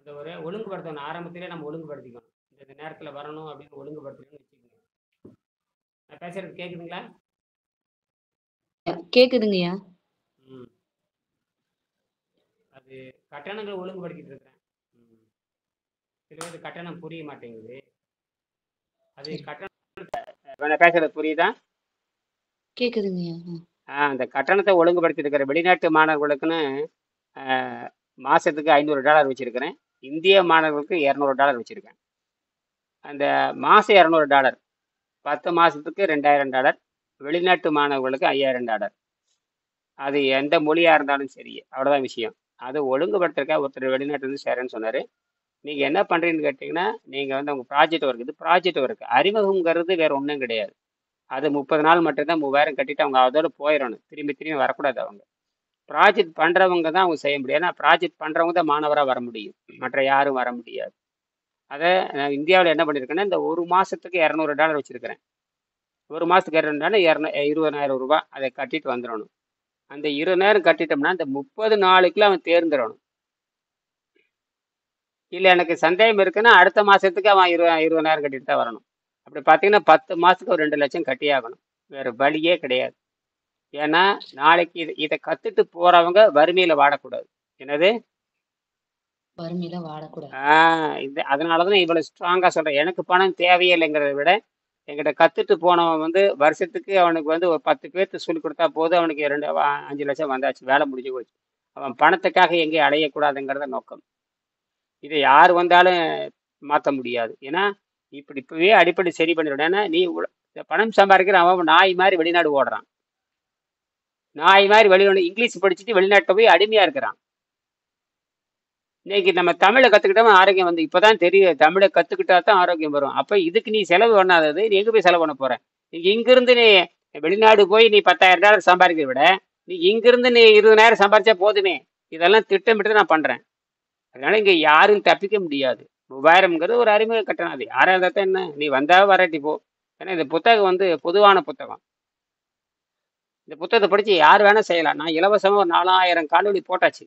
அந்த ஒரு ஒழுங்குபடுத்தணும். ஆரம்பத்திலே நம்ம ஒழுங்குபடுத்திக்கணும். இந்த நேரத்துல வரணும் அப்படின்னு ஒழுங்குபடுத்தணும்னு வச்சுக்கோங்க. நான் பேசுறது கேக்குதுங்களா? கேக்குதுங்கய்யா. ம். அது கட்டணங்கள் ஒழுங்குபடுத்திட்டு இருக்கிறேன். ம். சில பேருக்கு கட்டணம் புரிய மாட்டேங்குது. அது சரி. கட்டணம் நான் பேசுறது புரியுதா? கேக்குதுங்கய்யா. அந்த கட்டணத்தை ஒழுங்குபடுத்தி இருக்கிற வெளிநாட்டு மாணவர்களுக்குன்னு மாசத்துக்கு $500 வச்சிருக்கிறேன். இந்திய மாணவர்களுக்கு $200 வச்சிருக்கேன். அந்த மாசம் $200, 10 மாசத்துக்கு $2000, வெளிநாட்டு மாணவர்களுக்கு $5000. அது எந்த மொழியா இருந்தாலும் சரி, அவ்வளவுதான் விஷயம். அதை ஒழுங்குபடுத்துறதுக்காக ஒருத்தர் வெளிநாட்டுல இருந்து சேரேன்னு சொன்னாரு. நீங்க என்ன பண்றீங்கன்னு கேட்டீங்கன்னா, நீங்க வந்து உங்க ப்ராஜெக்ட் ஒர்க், இது ப்ராஜெக்ட் ஒர்க், அறிமுகம்ங்கிறது வேற ஒன்றும் கிடையாது. அது 30 நாள் மட்டும்தான் 3000 கட்டிட்டு அவங்க அதோட போயிடணும். திரும்பி திரும்பி வரக்கூடாது. அவங்க ப்ராஜெக்ட் பண்றவங்க தான் அவங்க செய்ய முடியும். ஏன்னா ப்ராஜெக்ட் பண்றவங்க தான் மாணவராக வர முடியும், மற்ற யாரும் வர முடியாது. அதை நான் இந்தியாவில் என்ன பண்ணியிருக்கேன்னா, இந்த ஒரு மாசத்துக்கு $200 வச்சிருக்கிறேன். ஒரு மாசத்துக்கு $200, 20,000 அதை கட்டிட்டு வந்துடணும். அந்த 20,000 கட்டிட்டோம்னா இந்த 30 நாளுக்குள்ள அவன் தேர்ந்துடணும். இல்லை எனக்கு சந்தேகம் இருக்குன்னா அடுத்த மாசத்துக்கு அவன் 20,000 கட்டிட்டு தான் வரணும். அப்படி பார்த்தீங்கன்னா 10 மாசத்துக்கு ஒரு 2 லட்சம் கட்டியாகணும். வேற வழியே கிடையாது. ஏன்னா நாளைக்கு இதை கத்துட்டு போறவங்க வறுமையில வாடக்கூடாது. என்னது? வறுமையில வாடக்கூடாது. அதனாலதான் இவ்வளவு ஸ்ட்ராங்கா சொல்றேன். எனக்கு பணம் தேவையே இல்லைங்கிறத விட என்கிட்ட கத்துட்டு போனவன் வந்து வருஷத்துக்கு அவனுக்கு வந்து ஒரு 10 பேர்த்து சொல்லி கொடுத்தா போதும், அவனுக்கு 5 லட்சம் வந்தாச்சு, வேலை முடிஞ்சு போச்சு. அவன் பணத்துக்காக எங்கேயும் அலையக்கூடாதுங்கிறத நோக்கம். இதை யார் வந்தாலும் மாற்ற முடியாது. ஏன்னா இப்பவே அடிப்படை சரி பண்ணிவிடும். ஏன்னா நீ பணம் சம்பாதிக்கிற அவன் நாய் மாதிரி வெளிநாடு ஓடுறான். நாய் மாதிரி வெளிநாடு இங்கிலீஷ் படிச்சுட்டு வெளிநாட்டை போய் அடிமையா இருக்கிறான். இன்னைக்கு நம்ம தமிழை கத்துக்கிட்டவன் ஆரோக்கியம் வந்து இப்பதான் தெரியும். தமிழை கத்துக்கிட்டா தான் ஆரோக்கியம் வரும். அப்ப இதுக்கு நீ செலவு பண்ணாதது, நீ எங்க போய் செலவு பண்ண போற? நீங்க இங்கிருந்து நீ வெளிநாடு போய் நீ $10,000 சம்பாதிக்கிறத விட நீ இங்கிருந்து நீ 20,000 சம்பாதிச்சா போதுமே. இதெல்லாம் திட்டமிட்டு நான் பண்றேன். அதனால இங்க யாரும் தப்பிக்க முடியாது. 3000ங்கிறது ஒரு அறிமுக கட்டணம். அது யாரா இருந்தா என்ன, நீ வந்தா வராட்டி போ. ஏன்னா இந்த புத்தகம் வந்து பொதுவான புத்தகம். இந்த புத்தகத்தை படிச்சு யார் வேணா செய்யலாம். நான் இலவசமா ஒரு 4000 காணொளி போட்டாச்சு.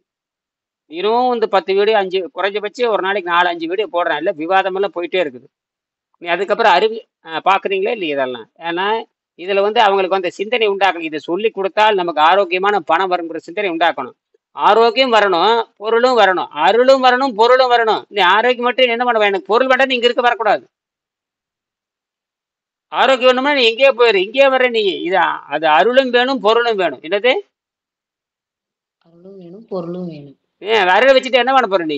தினம் வந்து 10 வீடியோ 5 குறைஞ்சபட்சம் ஒரு நாளைக்கு 4-5 வீடியோ போடுறேன். இல்லை விவாதமெல்லாம் போயிட்டே இருக்குது. நீ அதுக்கப்புறம் பார்க்குறீங்களே இல்லையா இதெல்லாம்? ஏன்னா இதில் வந்து அவங்களுக்கு வந்து சிந்தனை உண்டாக்கணும். இதை சொல்லி கொடுத்தால் நமக்கு ஆரோக்கியமான பணம் வருங்கிற சிந்தனை உண்டாக்கணும். ஆரோக்கியம் வரணும், பொருளும் வரணும், அருளும் வரணும், பொருளும் வரணும். நீ ஆரோக்கியம் மட்டும் என்ன பண்ணுவேன்? எனக்கு பொருள் வேண்டாம், நீ இங்க இருக்க வரக்கூடாது. ஆரோக்கியம் வேணும்னா நீ எங்கேயே போயிரு, இங்கேயே வர்ற நீ. இது அது அருளும் வேணும், பொருளும் வேணும். என்னது? அருளும் வேணும், பொருளும் வேணும். அருளை வச்சுட்டு என்ன பண்ண போற நீ?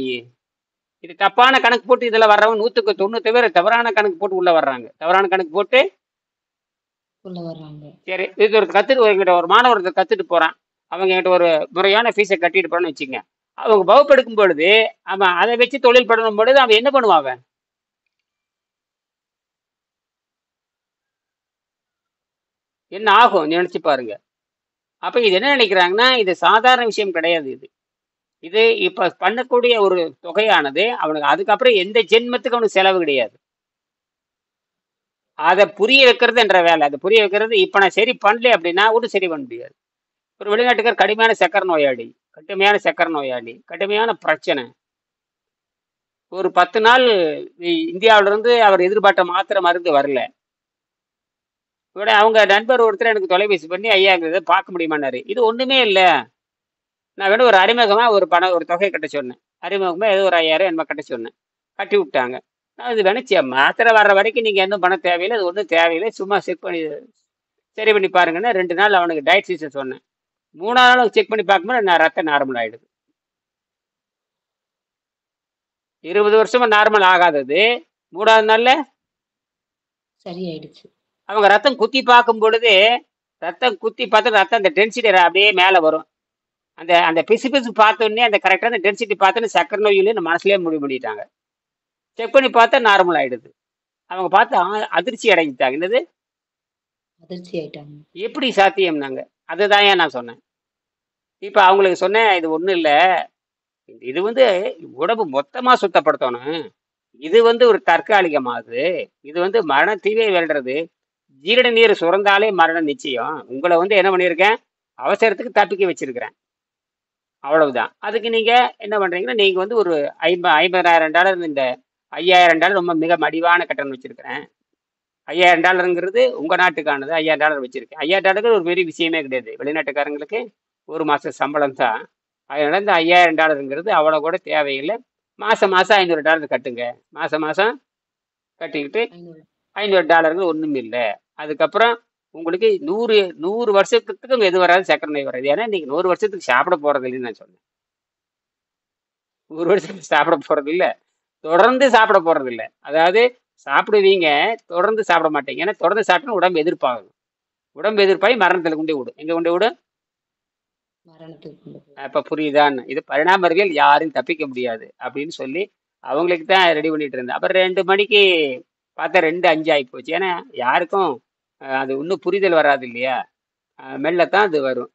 இது தப்பான கணக்கு போட்டு இதுல வர்றவங்க 100க்கு 90 பேர் தவறான கணக்கு போட்டு உள்ள வர்றாங்க. தவறான கணக்கு போட்டு உள்ள வர்றாங்க. சரி, இது ஒரு எங்கிட்ட ஒரு மாணவர் கத்துட்டு போறான். அவங்க என்கிட்ட ஒரு முறையான ஃபீஸை கட்டிட்டு போறான்னு வச்சுங்க. அவங்க வகுப்பெடுக்கும் பொழுது அவன் அதை வச்சு தொழில் பண்ணணும் பொழுது அவன் என்ன பண்ணுவான்? அவன் என்ன ஆகும் நினைச்சு பாருங்க. அப்ப இது என்ன நினைக்கிறாங்கன்னா, இது சாதாரண விஷயம் கிடையாது. இது இப்ப பண்ணக்கூடிய ஒரு தொகையானது அவனுக்கு அதுக்கப்புறம் எந்த ஜென்மத்துக்கு அவனுக்கு செலவு கிடையாது. அதை புரிய வைக்கிறது என்ற வேலை. அதை புரிய வைக்கிறது. இப்ப நான் சரி பண்ணல அப்படின்னா ஒன்றும் சரி பண்ண முடியாது. ஒரு வெளிநாட்டுக்கார் கடுமையான சக்கரை நோயாளி, கடுமையான பிரச்சனை. ஒரு 10 நாள் இந்தியாவிலிருந்து அவர் எதிர்பார்த்த மாத்திரை மருந்து வரல. உடனே அவங்க நண்பர் ஒருத்தர் எனக்கு தொலைபேசி பண்ணி, ஐயா இதை பார்க்க முடியுமான்னாரு. இது ஒண்ணுமே இல்லை, நான் வேணும் ஒரு அறிமுகமா ஒரு தொகை கட்ட சொன்னேன். அறிமுகமா ஏதோ ஒரு 5000 என்ன கட்ட சொன்னேன். கட்டி விட்டாங்க. அது வேணும் மாத்திரை வர்ற வரைக்கும் நீங்க எதுவும் பண்ண தேவையில்லை, அது ஒன்றும் தேவையில்லை, சும்மா செக் பண்ணி சரி பண்ணி பாருங்கன்னா 2 நாள் அவனுக்கு டயட் சீசன் சொன்னேன். 3ஆவது நாள் செக் பண்ணி பார்க்கும்போது நான் ரத்தம் நார்மல் ஆயிடுது. 20 வருஷமா நார்மல் ஆகாதது 3ஆவது நாள்ல சரியாயிடுச்சு. அவங்க ரத்தம் குத்தி பார்க்கும் பொழுது ரத்தம் அந்த டென்சிட்டி அப்படியே மேலே வரும். அந்த அந்த பிசு பார்த்தோன்னே அந்த கரெக்டாக அந்த டென்சிட்டி பார்த்தோன்னே சக்கரை நோயிலே மனசுலேயே முடிவு பண்ணிட்டாங்க. செக் பண்ணி பார்த்தா நார்மல் ஆயிடுது. அவங்க பார்த்து அதிர்ச்சி அடைஞ்சிட்டாங்க. என்னது? அதிர்ச்சி ஆயிட்டாங்க. எப்படி சாத்தியம்னாங்க. அதுதான் ஏன் நான் சொன்னேன். இப்ப அவங்களுக்கு சொன்னேன், இது ஒண்ணும் இல்லை, இது வந்து உடம்பு மொத்தமா சுத்தப்படுத்தணும். இது வந்து ஒரு தற்காலிகமாகுது. இது வந்து மரண தீவை வெல்றது. ஜீரண நீர் சுரந்தாலே மரணம் நிச்சயம். உங்களை வந்து என்ன பண்ணியிருக்கேன், அவசரத்துக்கு தப்பிக்க வச்சிருக்கிறேன். அவ்வளவுதான். அதுக்கு நீங்க என்ன பண்றீங்கன்னா, நீங்க வந்து ஒரு $50,000 இந்த $5,000 ரொம்ப மிக மலிவான கட்டணம் வச்சிருக்கிறேன். $5,000 உங்க நாட்டுக்கானது. $5,000 வச்சிருக்கேன். $5,000 ஒரு பெரிய விஷயமே கிடையாது. வெளிநாட்டுக்காரங்களுக்கு ஒரு மாச சம்பளம் தான். அதனால இந்த $5,000 அவ்வளவு கூட தேவையில்லை. மாசம் மாசம் $500 கட்டுங்க. மாசம் மாசம் கட்டிக்கிட்டு 500. $500 ஒண்ணும் இல்லை. அதுக்கப்புறம் உங்களுக்கு 100 வருஷத்துக்கு எது வராது, சக்கரை நோய் வராது. ஏன்னா நீங்க 100 வருஷத்துக்கு சாப்பிட போறது இல்லைன்னு நான் சொன்னேன். 100 வருஷத்துக்கு சாப்பிட போறது இல்ல, தொடர்ந்து சாப்பிட போறது இல்ல. அதாவது சாப்பிடுவீங்க, தொடர்ந்து சாப்பிட மாட்டீங்க. ஏன்னா தொடர்ந்து சாப்பிட்டா உடம்பு எதிர்ப்பாகும். உடம்பு எதிர்ப்பாகி மரணத்துல கொண்டு விடும். எங்க கொண்டு விடும்? மரணத்துக்கு கொண்டு போய். அப்ப புரியுதான்னு. இது பரிணாம அறிவியல், யாரும் தப்பிக்க முடியாது அப்படின்னு சொல்லி அவங்களுக்கு தான் ரெடி பண்ணிட்டு இருந்தேன். அப்புறம் 2 மணிக்கு பார்த்தா 2:05 ஆகி போச்சு. ஏன்னா யாருக்கும் அது இன்னும் புரிதல் வராது இல்லையா? மெல்லத்தான் அது வரும்.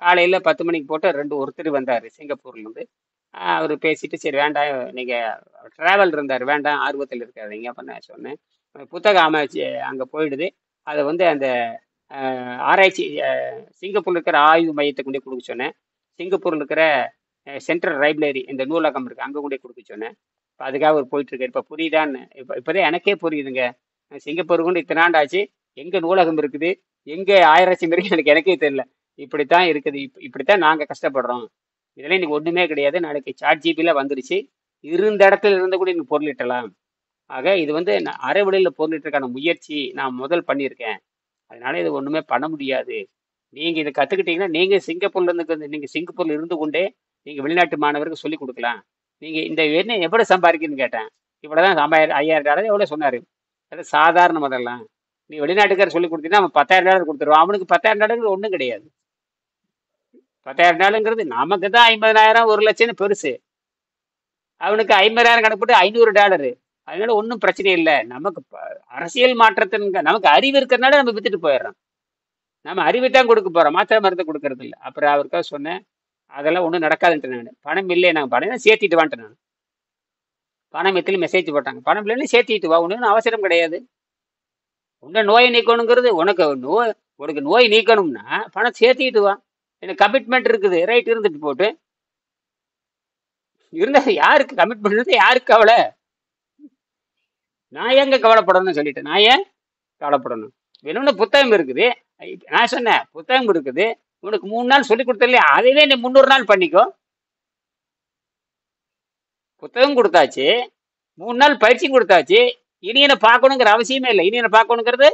காலையில 10 மணிக்கு போட்டு ஒருத்தர் வந்தாரு சிங்கப்பூர்ல இருந்து. அவர் பேசிட்டு, சரி வேண்டாம், நீங்க டிராவல் இருந்தார், வேண்டாம் ஆர்வத்தில் இருக்காதீங்க அப்ப நான் சொன்னேன். புத்தக அமைச்சு அங்க போயிடுது. அதை வந்து அந்த ஆராய்ச்சி சிங்கப்பூர்ல இருக்கிற ஆய்வு மையத்தை கொண்டு கொடுக்க சொன்னேன். சிங்கப்பூர்ல இருக்கிற சென்ட்ரல் லைப்ரரி, இந்த நூலகம் இருக்கு, அங்க கொண்டு கொடுக்க சொன்னேன். இப்ப அதுக்காக அவர் போயிட்டு இருக்காரு. இப்ப புரியுதான்னு இப்பதான் எனக்கே புரியுதுங்க. சிங்கப்பூர் கொண்டு இத்தனை ஆண்டு ஆச்சு, எங்க நூலகம் இருக்குது, எங்க ஆராய்ச்சி இருக்கு, எனக்கே தெரியல. இப்படித்தான் இருக்குது. இப்படித்தான் நாங்க கஷ்டப்படுறோம். இதெல்லாம் இன்னைக்கு ஒண்ணுமே கிடையாது. நாளைக்கு சாட் ஜிபில வந்துருச்சு. இருந்த இடத்துல இருந்து கூட இன்னைக்கு பொருளிட்டலாம். ஆக இது வந்து அரை வழியில பொருளிட்டுறதுக்கான முயற்சி நான் முதல் பண்ணியிருக்கேன். அதனால இது ஒண்ணுமே பண்ண முடியாது. நீங்க இதை கத்துக்கிட்டீங்கன்னா, நீங்க சிங்கப்பூர்ல இருந்து கொண்டே நீங்க வெளிநாட்டு மாணவருக்கு சொல்லி கொடுக்கலாம். நீங்க இந்த என்ன எவ்வளவு சம்பாதிக்கணும்னு கேட்டேன். இவ்வளவுதான் $5,000 எவ்வளவு சொன்னாரு. அது சாதாரண முதல்லாம். நீ வெளிநாட்டுக்கார சொல்லி கொடுத்தீங்கன்னா அவன் $10,000 கொடுத்துருவான். அவனுக்கு $10,000 ஒண்ணும் கிடையாது. $10,000 நமக்கு தான் 50,000 1,00,000 பெருசு. அவனுக்கு 50,000 கணக்கு போட்டு $500. அதனால ஒன்றும் பிரச்சனை இல்லை. நமக்கு அரசியல் நமக்கு அறிவு இருக்கிறதுனால நம்ம வித்துட்டு போயிடுறோம். நம்ம அறிவை தான் கொடுக்க போறோம், மாத்திரை மருந்து கொடுக்கறது இல்லை. அப்புறம் அவருக்காக சொன்னேன், அதெல்லாம் ஒன்றும் நடக்காதுன்ட்டு. நான் பணம் இல்லை, நான் பணம் சேர்த்திட்டு வான்ட்டு. நான் பணம் எத்திலும் மெசேஜ் போட்டாங்க, பணம் இல்லைன்னு சேர்த்திட்டு வா, ஒன்றும் அவசரம் கிடையாது. உன்ன நோயை நீக்கணுங்கிறது உனக்கு நோய் நீக்கணும்னா பணம் சேர்த்திட்டு வா. எனக்கு கமிட்மெண்ட் இருக்குது, ரைட், இருந்துட்டு போட்டு. இருந்தா யாருக்கு கமிட்மெண்ட் இருந்து யாருக்கு கவலை? நான் எங்க கவலைப்படணும்னு சொல்லிட்டேன். நான் ஏன் கவலைப்படணும்? வேணும்னு புத்தகம் இருக்குது. நான் சொன்னேன், புத்தகம் இருக்குது, உனக்கு 3 நாள் சொல்லி கொடுத்தல, அதையே நீ 300 நாள் பண்ணிக்கோ. புத்தகம் கொடுத்தாச்சு, 3 நாள் பயிற்சி கொடுத்தாச்சு. இனி என்ன பார்க்கணுங்கிற அவசியமே இல்லை. இனி என்ன பார்க்கணுங்கிறது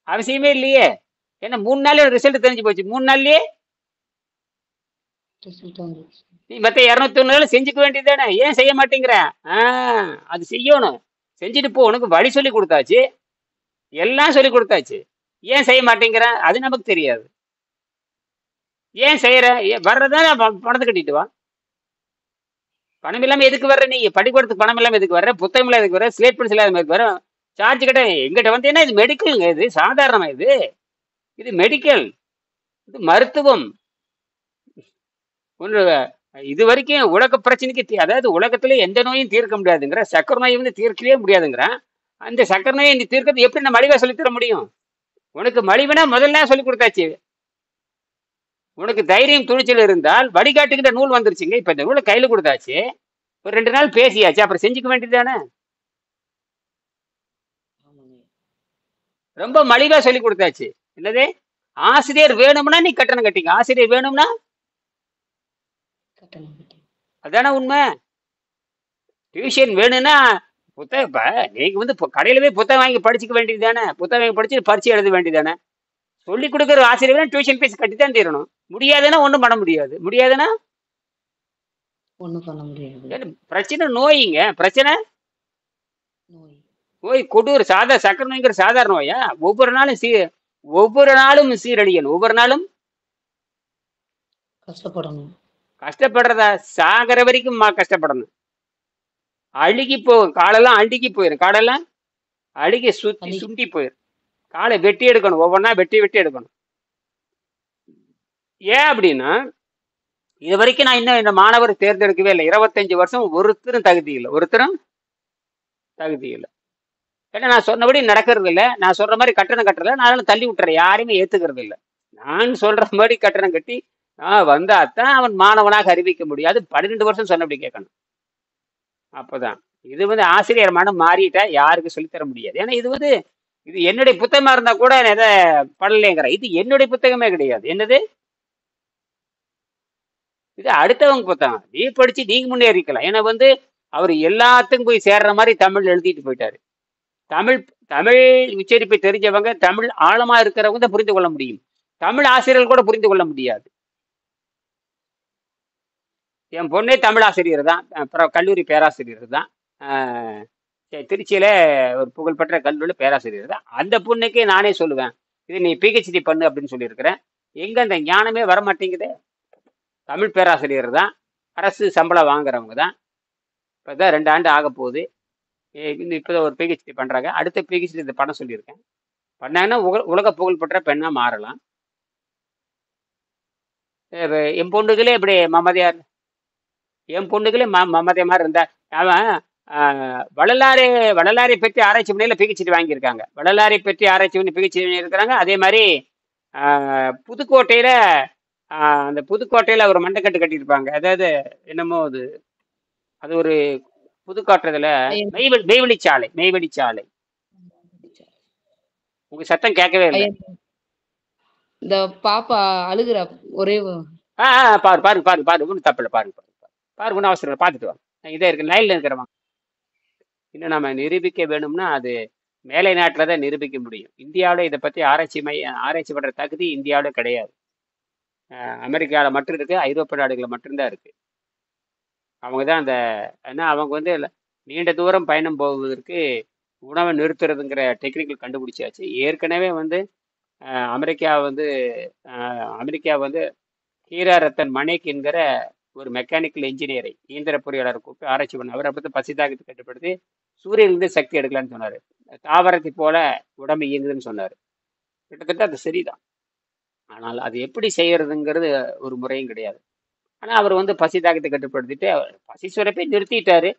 அவசியமே இல்லையே. ஏன்னா 3 நாள் ரிசல்ட் தெரிஞ்சு போச்சு. 3 நாள்லயே ரிசல்ட் வந்துருச்சு. நீ மற்ற 201 நாள் செஞ்சுக்க வேண்டியதானே. ஏன் செய்ய மாட்டேங்கிற? அது செய்யணும். செஞ்சுட்டு போ. உனக்கு வழி சொல்லி கொடுத்தாச்சு, எல்லாம் சொல்லி கொடுத்தாச்சு. ஏன் செய்ய மாட்டேங்கிற? அது நமக்கு தெரியாது. ஏன் செய்யற? வர்றதான பணத்தை கட்டிட்டு வா. பணம் இல்லாம எதுக்கு வர்ற? நீ படிக்கிறதுக்கு பணம் இல்லாம எதுக்கு வர்ற? புத்தகம் இல்லாம எதுக்கு வர? ஸ்லேட் பென்சில் இல்லாம எதுக்கு வர? சார்ஜ் கிட்ட எங்கிட்ட வந்தீங்கன்னா, இது மெடிக்கலுங்க. இது சாதாரணமா? இது மெடிக்கல், இது மருத்துவம். ஒன்று இது வரைக்கும் உலக பிரச்சனைக்கு அதாவது உலகத்துல எந்த நோயும் தீர்க்க முடியாதுங்கிற, சக்கரை நோய் வந்து தீர்க்கவே முடியாதுங்கிற. அந்த சக்கரை நோயை நீ தீர்க்கிறது எப்படி நான் மலிவா சொல்லித்தர முடியும்? உனக்கு மலிவுனா முதல்ல சொல்லி கொடுத்தாச்சு. உனக்கு தைரியம் துணிச்சல் இருந்தால் வழிகாட்டுகின்ற நூல் வந்துருச்சுங்க. இப்ப இந்த நூலை கையில கொடுத்தாச்சு, ஒரு 2 நாள் பேசியாச்சு, அப்புறம் செஞ்சுக்க வேண்டியதுதானே. ரொம்ப மலிவா சொல்லி கொடுத்தாச்சு. என்னது? ஆசிரியர் வேணும்னா நீ கட்டணம் கட்டிங்க. ஆசிரியர் வேணும்னா கட்டணம் கட்டி. அதானே உண்மை. டியூஷன் வேணும்னா புத்தகம், இப்ப நீங்க வந்து கடையில போய் புத்தகம் வாங்கி படிச்சுக்க வேண்டியது தானே. புத்தகம் வாங்கி படிச்சு பரீட்சை எழுத வேண்டியதானே. சொல்லி கொடுக்குற ஆசிரியர் டியூஷன் ஃபீஸ் கட்டித்தான் தீரணும். முடியாதுன்னா ஒன்றும் பண்ண முடியாது. முடியாதுன்னா ஒண்ணும் பண்ண முடியாது. பிரச்சனை நோய்ங்க. பிரச்சனை நோய். நோய் கொடூர சக்கரை நோய்ங்கிற சாதாரண நோயா? ஒவ்வொரு நாளும் சீரழியணும். ஒவ்வொரு நாளும் கஷ்டப்படணும். கஷ்டப்படுறதா? சாகர வரைக்கும் கஷ்டப்படணும். அழுகி போகும் காலெல்லாம், அழுகி போயிடும். காலெல்லாம் அழுகி சுண்டி போயிடும். காலை வெட்டி எடுக்கணும், ஒவ்வொன்றா வெட்டி எடுக்கணும். ஏன் அப்படின்னா, இது வரைக்கும் நான் இன்னும் இந்த மாணவர் தேர்ந்தெடுக்கவே இல்லை. 25 வருஷம் ஒருத்தரும் தகுதி இல்லை. ஏன்னா நான் சொன்னபடி நடக்கிறது இல்லை. நான் சொல்ற மாதிரி கட்டணம் கட்டுறதில்ல. நான் தள்ளி விட்டுறேன். யாரையுமே ஏத்துக்கிறது இல்லை. நான் சொல்ற மாதிரி கட்டணம் கட்டி வந்தாதான் அவன் மாணவனாக அறிவிக்க முடியும். அது 12 வருஷம் சொன்னபடி கேட்கணும். அப்பதான் இது வந்து ஆசிரியர் மனம் மாறிட்டா யாருக்கு சொல்லித்தர முடியாது. ஏன்னா இது என்னுடைய புத்தகமா இருந்தா கூட நான் எதை பண்ணலைங்கிற. இது என்னுடைய புத்தகமே கிடையாது. என்னது? இது அடுத்தவங்க புத்தகம். நீ படிச்சு நீங்க முன்னேறிக்கலாம். ஏன்னா வந்து அவர் எல்லாத்துக்கும் போய் சேர்ற மாதிரி தமிழ் எழுதிட்டு போயிட்டாரு. தமிழ் தமிழ் உச்சரிப்பை தெரிஞ்சவங்க, தமிழ் ஆழமா இருக்கிறவங்க தான் புரிந்து கொள்ள முடியும். தமிழ் ஆசிரியர்கள் கூட புரிந்து கொள்ள முடியாது. என் பொண்ணே தமிழ் ஆசிரியர் தான், அப்புறம் கல்லூரி பேராசிரியர் தான். திருச்சியில ஒரு புகழ்பெற்ற கல்லூரி பேராசிரியர் தான். அந்த பொண்ணுக்கு நானே சொல்லுவேன், இது நீ பிஹெச்டி பண்ணு அப்படின்னு சொல்லியிருக்கிறேன். எங்க அந்த ஞானமே வர மாட்டேங்குது. தமிழ் பேராசிரியர் தான், அரசு சம்பளம் வாங்குறவங்க தான். இப்போதான் 2 ஆண்டு ஆக போகுது. இன்னும் இப்போதான் ஒரு பிஹெச்டி பண்றாங்க. அடுத்த பிஹெச்டி இதை பண்ண சொல்லியிருக்கேன். பண்ணாங்கன்னா உலக புகழ்பெற்ற பெண்ணா மாறலாம். என் பொண்ணுகளே இப்படி மமதையார், என் பொண்ணுகளே மமதைய மாதிரி இருந்தா அவன் வள்ளலாரை பற்றி ஆராய்ச்சி பண்ணையில பிஹெச்டி வாங்கியிருக்காங்க. வள்ளலாரை பற்றி ஆராய்ச்சி பண்ணி பிஹெச்டி இருக்கிறாங்க. அதே மாதிரி புதுக்கோட்டையில அந்த புதுக்கோட்டையில ஒரு மண்டக்கட்டு கட்டியிருப்பாங்க. அதாவது என்னமோ அது ஒரு புதுக்கோட்டையில மெய்வெளிச்சாலை. உங்க சத்தம் கேட்கவே இல்லை. இந்த பாப்பா அழுகுற ஒரே பாருங்க ஒன்றும் தப்பில்லை. பாருங்க ஒன்றும் அவசரம் இல்லை, பார்த்துட்டு வாங்க. இதே இருக்கு, லைன்ல இருக்கிறவங்க. இன்னும் நம்ம நிரூபிக்க வேணும்னா அது மேலை நாட்டில் தான் நிரூபிக்க முடியும். இந்தியாவில் இதை பற்றி ஆராய்ச்சி பண்ற தகுதி இந்தியாவில் கிடையாது. அமெரிக்காவில் மட்டும் இருக்கு, ஐரோப்பிய நாடுகளில் மட்டும்தான் இருக்கு. அவங்க தான் அவங்க வந்து நீண்ட தூரம் பயணம் போவதற்கு உணவை நிறுத்துறதுங்கிற டெக்னிக்கல் கண்டுபிடிச்சாச்சு. ஏற்கனவே வந்து அமெரிக்கா வந்து ஹீரா ரத்தன் மணேக் என்கிற ஒரு மெக்கானிக்கல் இன்ஜினியரை, இயந்திர பொறியாளரை கூப்பிட்டு ஆராய்ச்சி பண்ண. அவரை பற்றி பசிதாகத்தை கட்டுப்படுத்தி சூரியனிலிருந்து சக்தி எடுக்கலான்னு சொன்னார். தாவரத்தை போல உடம்பு இயங்குதுன்னு சொன்னார். கிட்டத்தட்ட அது சரிதான். ஆனால் அது எப்படி செய்யறதுங்கிறது ஒரு முறையும் கிடையாது. ஆனால் அவர் வந்து பசி தாகத்தை கட்டுப்படுத்திட்டு பசி சுரப்பை நிறுத்திட்டாரு.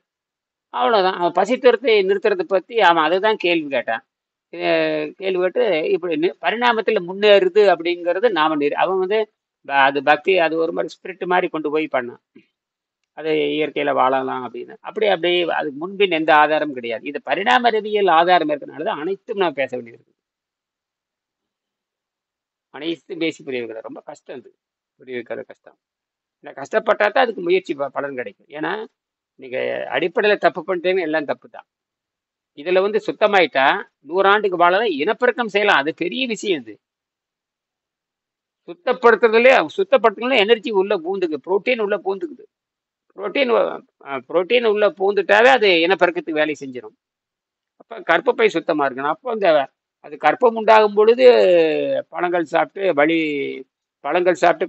அவ்வளோதான். அவன் பசி துரத்தை நிறுத்துறதை பற்றி அவன் அதை தான் கேள்வி கேட்டான். கேள்வி கேட்டு இப்படி பரிணாமத்தில் முன்னேறுது அப்படிங்கிறது அவன் வந்து அது பக்தி, அது ஒரு மாதிரி ஸ்பிரிட் மாதிரி கொண்டு போய் பண்ணான். அது இயற்கையில வாழலாம் அப்படின்னு. அப்படி அதுக்கு முன்பின் எந்த ஆதாரம் கிடையாது. இது பரிணாம அறிவியல் ஆதாரம் இருக்கிறனாலதான் அனைத்தும் நான் பேச வேண்டியிருக்கு. அனைத்தும் பேசி புரிய வைக்கிறது ரொம்ப கஷ்டம். இது புரிய வைக்கிறது கஷ்டம். இல்லை, கஷ்டப்பட்டா தான் அதுக்கு முயற்சி பலன் கிடைக்கும். ஏன்னா நீங்க அடிப்படையில தப்பு பண்ணிட்டேன்னு எல்லாம் தப்பு தான். இதுல வந்து சுத்தமாயிட்டா 100 ஆண்டுக்கு வாழலாம், இனப்பெருக்கம் செய்யலாம். அது பெரிய விஷயம். இது சுத்தப்படுத்துறதுல எனர்ஜி உள்ள பூந்துக்கு, புரோட்டீன் உள்ள பூந்துக்குது. புரோட்டீன் உள்ள பூந்துட்டாவே அது இனப்பெருக்கத்துக்கு வேலை செஞ்சிடும். அப்ப கர்ப்பப்பை சுத்தமா இருக்கணும். அப்போ அது கர்ப்பம் உண்டாகும் பொழுது பழங்கள் சாப்பிட்டு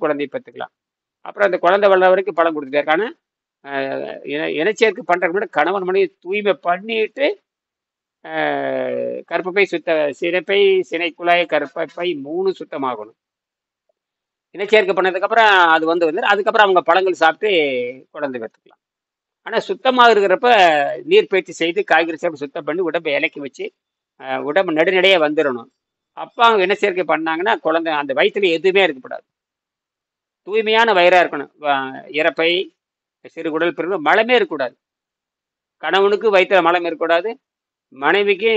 குழந்தையை பெற்றுக்கலாம். அப்புறம் அந்த குழந்தை வளர வரைக்கும் பழம் கொடுத்துட்டே இருக்கான. இனச்சேர்க்கை பண்றதுக்கு முன்னாடி கணவன் மனைவி தூய்மை பண்ணிட்டு கர்ப்பப்பை சினை குழாய், கர்ப்பப்பை 3 சுத்தமாகணும். இனச்சேர்க்கை பண்ணதுக்கு அப்புறம் அது வந்து அதுக்கப்புறம் அவங்க பழங்கள் சாப்பிட்டு குழந்தை பெற்றுக்கலாம். ஆனா சுத்தமாக இருக்கிறப்ப நீர் பயிற்சி செய்து காய்கறி சாப்பிட்டு சுத்தம் பண்ணி உடம்பை இலக்கி வச்சு உடம்பு நடுநடையே வந்துடணும். அப்போ அவங்க இனச்சேர்க்கை பண்ணாங்கன்னா குழந்தை அந்த வயிற்றுல எதுவுமே இருக்கக்கூடாது. தூய்மையான வயிறா இருக்கணும். இறப்பை, சிறுகுடல், பெருகுடல் மலமே இருக்கக்கூடாது. கணவனுக்கு வயிற்றுல மலம் இருக்கக்கூடாது, மனைவிக்கு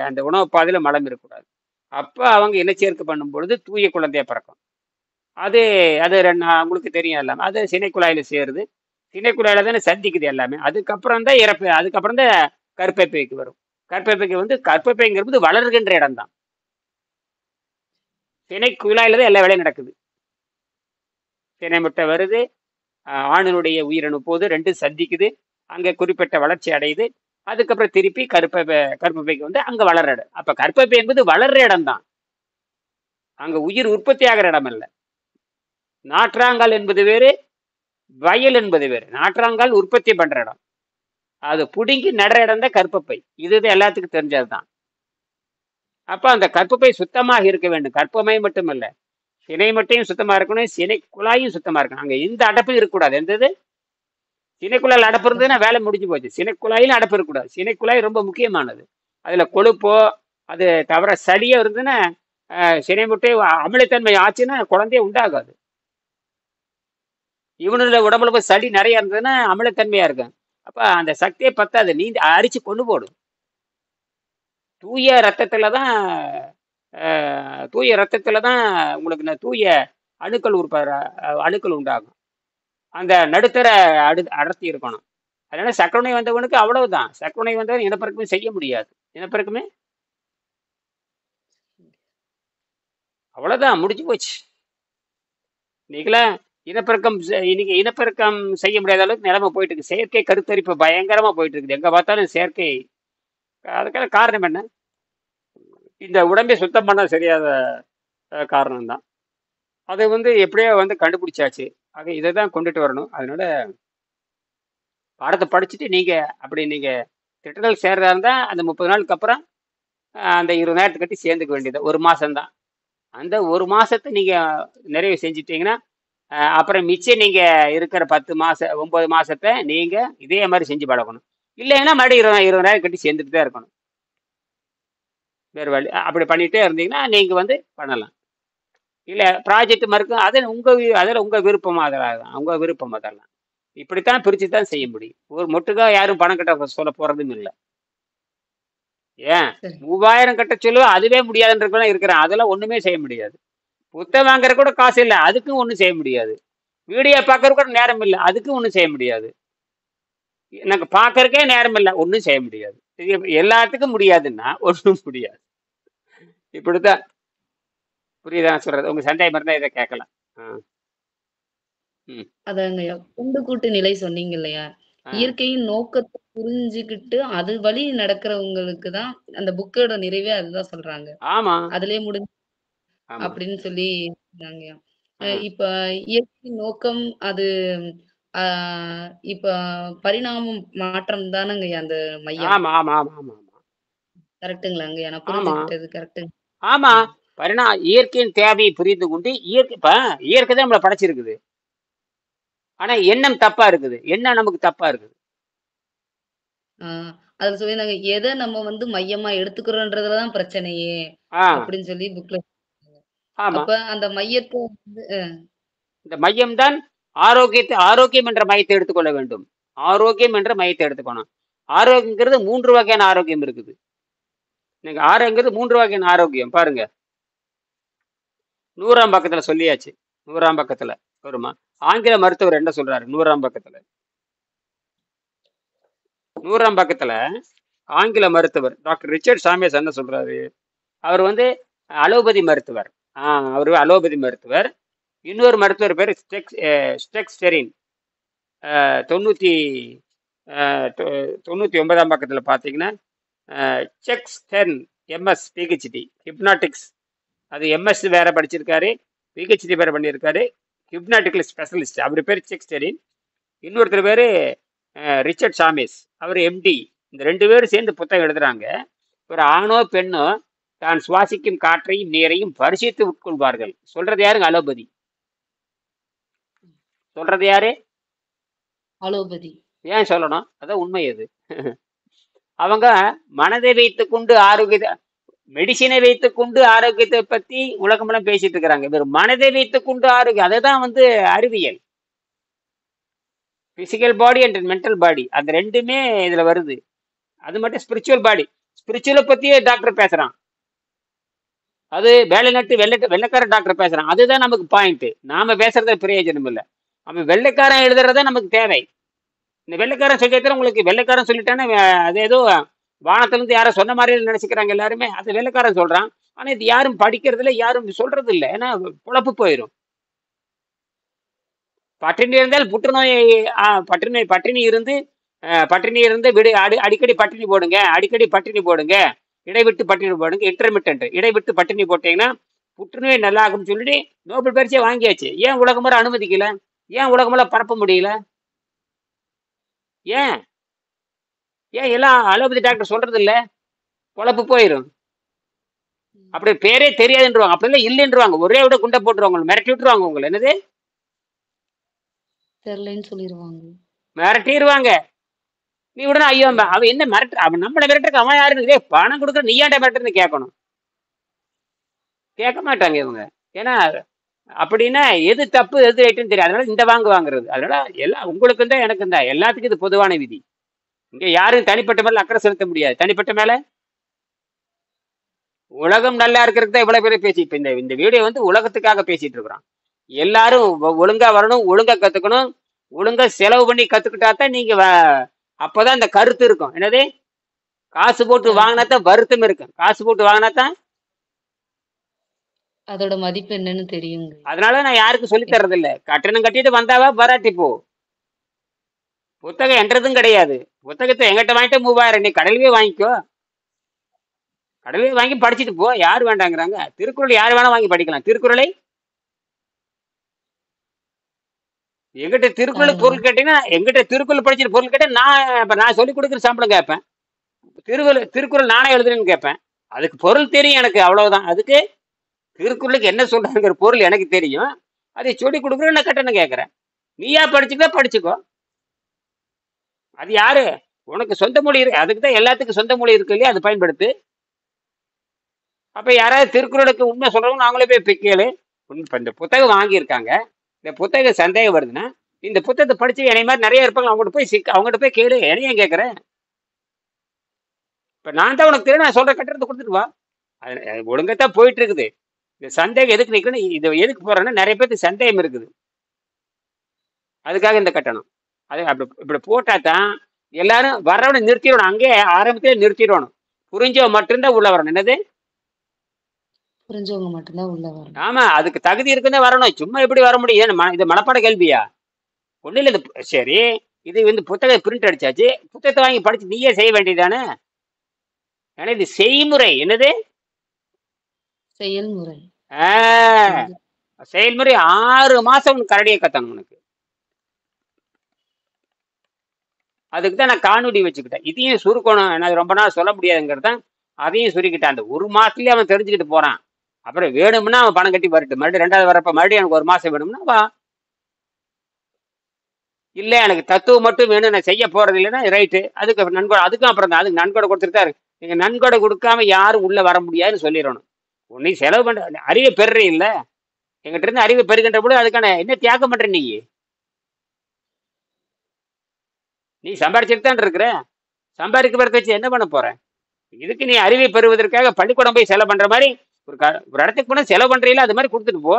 அந்த உணவு பாதையில மலம் இருக்கக்கூடாது. அப்போ அவங்க இனச்சேர்க்கை பண்ணும் பொழுது தூய குழந்தைய பிறக்கும். அது உங்களுக்கு தெரியும் எல்லாமே. அது சினைக்குழாயில சேருது. சினைக்குழாயில தானே சந்திக்குது எல்லாமே. அதுக்கப்புறம் தான் இறப்பு, அதுக்கப்புறம் தான் கர்ப்பப்பைக்கு வரும். கர்ப்பப்பைக்கு வந்து கர்ப்பப்பைங்கிறது வளர்கின்ற இடம் தான். சினைக்குழாயில தான் எல்லா வேலையும் நடக்குது. சினை முட்டை வருது, ஆணினுடைய உயிரணு போது 2 சந்திக்குது, அங்க குறிப்பிட்ட வளர்ச்சி அடையுது. அதுக்கப்புறம் திருப்பி கர்ப்பப்பைக்கு வந்து அங்க வளர்ற இடம். அப்ப கர்ப்பப்பை என்பது வளர்ற இடம் தான், அங்க உயிர் உற்பத்தி ஆகிற இடம் அல்ல. நாற்றாங்கால் என்பது வேறு, வயல் என்பது வேறு. நாற்றாங்கால் உற்பத்தி பண்ற இடம், அது புடுங்கி நடுற இடம் தான் கர்ப்பப்பை. இதுதான் எல்லாத்துக்கும் தெரிஞ்சதுதான். அப்ப அந்த கர்ப்பப்பை சுத்தமாக இருக்க வேண்டும். கர்ப்பமை மட்டுமல்ல, சினை மட்டையும் சுத்தமா இருக்கணும், சினை குழாயும் சுத்தமா இருக்கணும். அங்க எந்த அடப்பும் இருக்கக்கூடாது. எந்தது சினைக்குழாயில் அடப்பு இருந்ததுன்னா வேலை முடிஞ்சு போச்சு. சினைக்குழாயிலும் அடப்பு இருக்கக்கூடாது. சினைக்குழாய் ரொம்ப முக்கியமானது. அதுல கொழுப்போ அது தவிர சளியோ இருந்ததுன்னா சினை முட்டை அமிலத்தன்மை ஆச்சுன்னா குழந்தையே உண்டாகாது. இவனுடைய உடம்புல போய் சளி நிறைய இருந்ததுன்னா அமிலத்தன்மையா இருக்கும். அப்ப அந்த சக்தியே பத்தாது, நீ அரிச்சு கொண்டு போடும். தூய ரத்தத்துல தான் தூய ரத்தத்துல தான் உங்களுக்கு தூய அணுக்கள் அணுக்கள் உண்டாகும். அந்த நடுத்தர அடர்த்தி இருக்கணும். அதனால சக்கரை நோய் வந்தவனுக்கு அவ்வளவுதான். சக்கரை நோய் வந்தவன் இனப்பெருக்கமே செய்ய முடியாது. இனப்பெருக்கமே அவ்வளவுதான், முடிஞ்சு போச்சு. இன்னைக்கெல்லாம் இன்னைக்கு இனப்பெருக்கம் செய்ய முடியாத அளவுக்கு நிலைமை போயிட்டு இருக்கு. செயற்கை கருத்தரிப்பு பயங்கரமா போயிட்டு இருக்குது. எங்க பார்த்தாலும் செயற்கை. அதுக்கான காரணம் என்ன? இந்த உடம்பை சுத்தம் பண்ண சரியாத காரணம் தான். அதை எப்படியோ கண்டுபிடிச்சாச்சு. ஆக இதை தான் கொண்டுட்டு வரணும். அதனால பாடத்தை படிச்சுட்டு நீங்க திட்டங்கள் சேர்றதா இருந்தா அந்த 30 நாளுக்கு அப்புறம் அந்த 20,000 கட்டி சேர்ந்துக்க வேண்டியது 1 மாசம்தான். அந்த 1 மாசத்தை நீங்க நிறைவு செஞ்சுட்டீங்கன்னா அப்புறம் மிச்சம் நீங்க இருக்கிற 9 மாசத்தை நீங்க இதே மாதிரி செஞ்சு பழகணும். இல்லைன்னா மறுபடியும் 20,000 கட்டி சேர்ந்துட்டு தான் இருக்கணும். வேறு வழி. அப்படி பண்ணிட்டே இருந்தீங்கன்னா நீங்க பண்ணலாம். இல்லை ப்ராஜெக்ட் மறுக்கும் அதில் உங்க விருப்பம், அதெல்லாம் உங்க விருப்பம். அதெல்லாம் இப்படித்தான் பிரிச்சு தான் செய்ய முடியும். ஒரு மொட்டுக்கா யாரும் பணம் கட்ட சொல்ல போறதும் இல்லை. ஏன் 3000 கட்ட சொல்லுவா, அதுவே முடியாதுன்றதுலாம் இருக்கிறேன். அதெல்லாம் ஒண்ணுமே செய்ய முடியாது. புத்தகம் வாங்குற கூட காசு இல்லை, அதுக்கும் ஒன்றும் செய்ய முடியாது. வீடியோ பார்க்கற கூட நேரம் இல்லை, அதுக்கும் ஒன்றும் செய்ய முடியாது. எனக்கு பார்க்கறக்கே நேரம் இல்லை, ஒன்றும் செய்ய முடியாது. எல்லாத்துக்கும் முடியாதுன்னா ஒன்றும் முடியாது. இப்படித்தான். புரியுதா சொல்றது? உங்க சந்தேகம் இருந்தா இதை கேட்கலாம். அதாங்கய்யா குண்டு கூட்டு நிலை சொன்னீங்க இல்லையா? இயற்கையின் நோக்கத்தை புரிஞ்சுக்கிட்டு அது வழி நடக்கிறவங்களுக்கு தான் அந்த புக்கோட நிறைவே அதுதான் சொல்றாங்க. ஆமா, அதுலயே முடிஞ்சு அப்படின்னு சொல்லி சொல்றாங்கய்யா. இப்ப இயற்கையின் நோக்கம் அது இப்ப பரிணாமம் மாற்றம் தானங்கய்யா அந்த மையம். ஆமா ஆமா ஆமா ஆமா கரெக்டுங்களாங்கய்யா? நான் புரிஞ்சுக்கிட்டது கரெக்டு. ஆமா. இயற்கையின் தேவையை புரிந்து கொண்டு இயற்கை தான் நம்மளை படைச்சிருக்குது. ஆனா எண்ணம் தப்பா இருக்குது. எண்ணம் நமக்கு தப்பா இருக்குது. அதுல சொல்லிருந்தாங்க எதை நம்ம மையமா எடுத்துக்கிறோன்றதுலதான் பிரச்சனையே அப்படின்னு சொல்லி புக்ல. அப்ப அந்த மையத்தை இந்த மையம் தான் ஆரோக்கியம் என்ற மையத்தை எடுத்துக்கொள்ள வேண்டும். ஆரோக்கியம் என்ற மையத்தை எடுத்துக்கணும். ஆரோக்கியங்கிறது 3 வகையான ஆரோக்கியம் இருக்குது. ஆரோக்கியங்கிறது 3 வகையான ஆரோக்கியம். பாருங்க, 100ஆம் பக்கத்துல சொல்லியாச்சு. 100ஆம் பக்கத்துல வருமா? ஆங்கில மருத்துவர் என்ன சொல்றாரு? 100ஆம் பக்கத்துல 100ஆம் பக்கத்துல ஆங்கில மருத்துவர் டாக்டர் ரிச்சர்ட் சாமியஸ் என்ன சொல்றாரு? அவர் அலோபதி மருத்துவர். அவர் அலோபதி மருத்துவர். இன்னொரு மருத்துவர் பேர் ஸ்டெக்ஸ்டெரின். 99ஆம் பக்கத்துல பாத்தீங்கன்னா செக்ஸ்டெர்ன் எம்எஸ் பிஹெச்டி ஹிப்னாட்டிக்ஸ். அது எம்எஸ் வேற படிச்சிருக்காரு, பிஹெச்டி வேற பண்ணியிருக்காரு. ஹிப்னாட்டிக்கல் ஸ்பெஷலிஸ்ட். அவர் பேர் செக்ஸ்டெரின். இன்னொருத்தர் பேர் ரிச்சர்ட் சாமிஸ், அவர் எம்டி. இந்த 2 பேரும் சேர்ந்து புத்தகம் எழுதுறாங்க. ஒரு ஆணோ பெண்ணோ தான் சுவாசிக்கும் காற்றையும் நீரையும் பரிசித்து உட்கொள்வார்கள். சொல்றது யாருங்க? அலோபதி. சொல்றது யாரு? அலோபதி. ஏன் சொல்லணும்? அதான் உண்மை. அது அவங்க மனதை வைத்துக் கொண்டு மெடிசினை வைத்துக் கொண்டு ஆரோக்கியத்தை பத்தி உலகமெல்லாம் பேசிட்டு இருக்கிறாங்க. வெறும் மனதை வைத்துக் கொண்டு ஆரோக்கியம், அதுதான் அறிவியல். பிசிக்கல் பாடி அண்ட் மென்டல் பாடி, அந்த 2மே இதுல வருது. அது மட்டும் ஸ்பிரிச்சுவல் பாடி. ஸ்பிரிச்சுவலை பத்தியே டாக்டர் பேசுறான். அது வெள்ளைக்கார டாக்டர் பேசுறான். அதுதான் நமக்கு பாயிண்ட். நாம பேசுறத பிரயோஜனம் இல்லை. அவன் வெள்ளைக்காரன் எழுதுறத நமக்கு தேவை. இந்த வெள்ளைக்காரன் சொல்லிட்டு உங்களுக்கு வெள்ளைக்காரன் சொல்லிட்டானே அது ஏதோ வானத்துல இருந்து யாரும் சொன்ன மாதிரி நினைச்சுக்கிறாங்க எல்லாருமே. அது வெள்ளைக்காரன் சொல்றான். ஆனா இது யாரும் படிக்கிறதுல யாரும் சொல்றது இல்லை. ஏன்னா குழப்பு போயிடும். பட்டினி இருந்தால் புற்றுநோய் பட்டினி இருந்து அடிக்கடி பட்டினி போடுங்க, அடிக்கடி பட்டினி போடுங்க, இடைவிட்டு பட்டினி போடுங்க, இன்டர்மிட்டன்ட் இடைவிட்டு பட்டினி போட்டீங்கன்னா புற்றுநோய் நல்லா ஆகும்னு சொல்லிட்டு நோபல் பரிசே வாங்கியாச்சு. ஏன் உலகம் முறை அனுமதிக்கல? ஏன் உலகம் முறை பரப்ப முடியல? ஏன் எல்லாம் அலோபதி டாக்டர் சொல்றது இல்ல? பொழப்பு போயிடும். அப்படி பேரே தெரியாதுன்றவாங்க. அப்படிலாம் இல்லைன்றவாங்க. ஒரே விட குண்டை போட்டுருவாங்க, மிரட்டி விட்டுருவாங்க. உங்களை என்னது தெரியலன்னு சொல்லிடுவாங்க, மிரட்டிடுவாங்க. நீ உடனே ஐயோ அவன் என்ன மிரட்டு, அவன் நம்மளை மிரட்டுறக்கு அவன் யாருன்னு பணம் கொடுக்குற நீ ஏன்டா மிரட்டுன்னு கேட்கணும். கேட்க மாட்டாங்க இவங்க. ஏன்னா அப்படின்னா எது தப்பு எது ரைட்டுன்னு தெரியும். அதனால இந்த வாங்கு வாங்குறது. அதனால எல்லாம் உங்களுக்கும் தான் எனக்கும் தான், எல்லாத்துக்கும் இது பொதுவான விதி. இங்க யாரும் தனிப்பட்ட மேல அக்கறை செலுத்த முடியாது. தனிப்பட்ட மேல உலகம் நல்லா இருக்கிறதுக்கு தான் இவ்வளவு பேர் பேசி, இப்ப இந்த இந்த வீடியோ வந்து உலகத்துக்காக பேசிட்டு இருக்கிறோம். எல்லாரும் ஒழுங்கா வரணும், ஒழுங்கா கத்துக்கணும், ஒழுங்கா செலவு பண்ணி கத்துக்கிட்டா தான் நீங்க அப்பதான் இந்த கருத்து இருக்கும். என்னது, காசு போட்டு வாங்கினா கரெக்ட். தான் வருத்தம் இருக்கும். காசு போட்டு வாங்கினா தான். அதோட மதிப்பு என்னன்னு தெரியுங்க. அதனால நான் யாருக்கும் சொல்லி தர்றது இல்ல. கட்டணம் கட்டிட்டு வந்தாவா வராட்டி போ. புத்தகம் என்றதும் கிடையாது. புத்தகத்தை எங்கிட்ட வாங்கிட்டு 3000, நீ கடையிலே வாங்கிக்கோ. கடையிலே வாங்கி படிச்சுட்டு போ. யார் வேண்டாங்கிறாங்க? திருக்குறள் யார் வேணா வாங்கி படிக்கலாம். திருக்குறளை எங்கிட்ட திருக்குறளுக்கு பாருங்களேன். பொருள் கேட்டீங்கன்னா, எங்கிட்ட திருக்குறள் படிச்சுட்டு பொருள் கேட்டா நான் சொல்லி கொடுக்குற சம்பளம் கேட்பேன். திருக்குறள் நானே எழுதுறேன்னு கேட்பேன். அதுக்கு பொருள் தெரியும் எனக்கு, அவ்வளவுதான். அதுக்கு திருக்குறளுக்கு என்ன சொல்றாங்கிற பொருள் எனக்கு தெரியும். அதை சொல்லி கொடுக்குறேன், நான் கட்டணம் கேட்கறேன். நீயா படிச்சுக்கோ, படிச்சுக்கோ. அது யாரு? உனக்கு சொந்த மொழி இருக்கு. அதுக்கு தான் எல்லாத்துக்கும் சொந்த மொழி இருக்கு இல்லையா, அது பயன்படுத்து. அப்ப யாராவது திருக்குறளுக்கு உண்மை சொல்றவங்க நாங்களே போய் கேளு. இப்ப இந்த புத்தகம் வாங்கியிருக்காங்க, இந்த புத்தகம் சந்தேகம் வருதுன்னா, இந்த புத்தகத்தை படிச்சு என்னை மாதிரி நிறைய இருப்பாங்க, அவங்ககிட்ட போய் கேளு. என்னையும் கேட்கறேன். இப்ப நான் தான் உனக்கு தெரியும், நான் சொல்ற கட்டணத்தை கொடுத்துட்டு வா. அது ஒழுங்கத்தான் போயிட்டு இருக்குது. இந்த சந்தேகம் எதுக்கு நிற்கணும், இது எதுக்கு போறேன்னா, நிறைய பேருக்கு சந்தேகம் இருக்குது, அதுக்காக இந்த கட்டணம். அது அப்படி இப்படி போட்டா தான் எல்லாரும் வர்றவனை நிறுத்திடணும். அங்கேயே ஆரம்பத்திலே நிறுத்திடணும். புரிஞ்சோ மட்டும்தான் உள்ள வரணும். என்னது, புரிஞ்சவங்க மட்டும்தான் உள்ள வரணும். ஆமா, அதுக்கு தகுதி இருக்குன்னு வரணும். சும்மா எப்படி வர முடியும்? இது மனப்பாட கேள்வியா? ஒண்ணு இல்ல. சரி, இது வந்து புத்தகம் பிரிண்ட் அடிச்சாச்சு, புத்தகத்தை வாங்கி படிச்சு நீயே செய்ய வேண்டியதானே. ஏன்னா இது செய்முறை. என்னது, செயல்முறை. ஆஹ் செஞ்சு. செயல்முறை. 6 மாசம் உனக்கு கரடியை கத்தணும் உனக்கு. அதுக்கு தான் நான் காணொலி வச்சுக்கிட்டேன். இதையும் சுருக்கணும், எனக்கு ரொம்ப நாள் சொல்ல முடியாதுங்கிறது தான். அதையும் சுருக்கிட்டேன். அந்த 1 மாசத்துலயே அவன் தெரிஞ்சுக்கிட்டு போறான். அப்புறம் வேணும்னா அவன் பணம் கட்டி வரட்டும். மறுபடியும் 2வது வரப்ப மறுபடியும் எனக்கு 1 மாசம் வேணும்னா வா. இல்ல எனக்கு தத்துவம் மட்டும் வேணும், நான் செய்ய போறது இல்லைன்னா ரைட்டு. அதுக்கு நன்கொடை, அதுக்கும் அப்புறம் தான் அதுக்கு நன்கொடை கொடுத்துட்டு தான் இருக்கு. நீங்க நன்கொடை கொடுக்காம யாரும் உள்ள வர முடியாதுன்னு சொல்லிடணும். உன்னை செலவு பண்ற அறிவை பெறுற இல்ல, எங்கிட்ட இருந்து அறிவை பெறுகின்ற பொழுது அதுக்கான என்ன தியாகம் பண்ற நீ? நீ சம்பாரிச்சுட்டு தான் இருக்கிற. சம்பாதிக்கிறத வச்சு என்ன பண்ண போற? இதுக்கு நீ அறிவை பெறுவதற்காக பள்ளிக்கூடம் போய் செலவு பண்ற மாதிரி ஒரு இடத்துக்கு போனா செலவு பண்றீங்களா, அது மாதிரி கொடுத்துட்டு போ.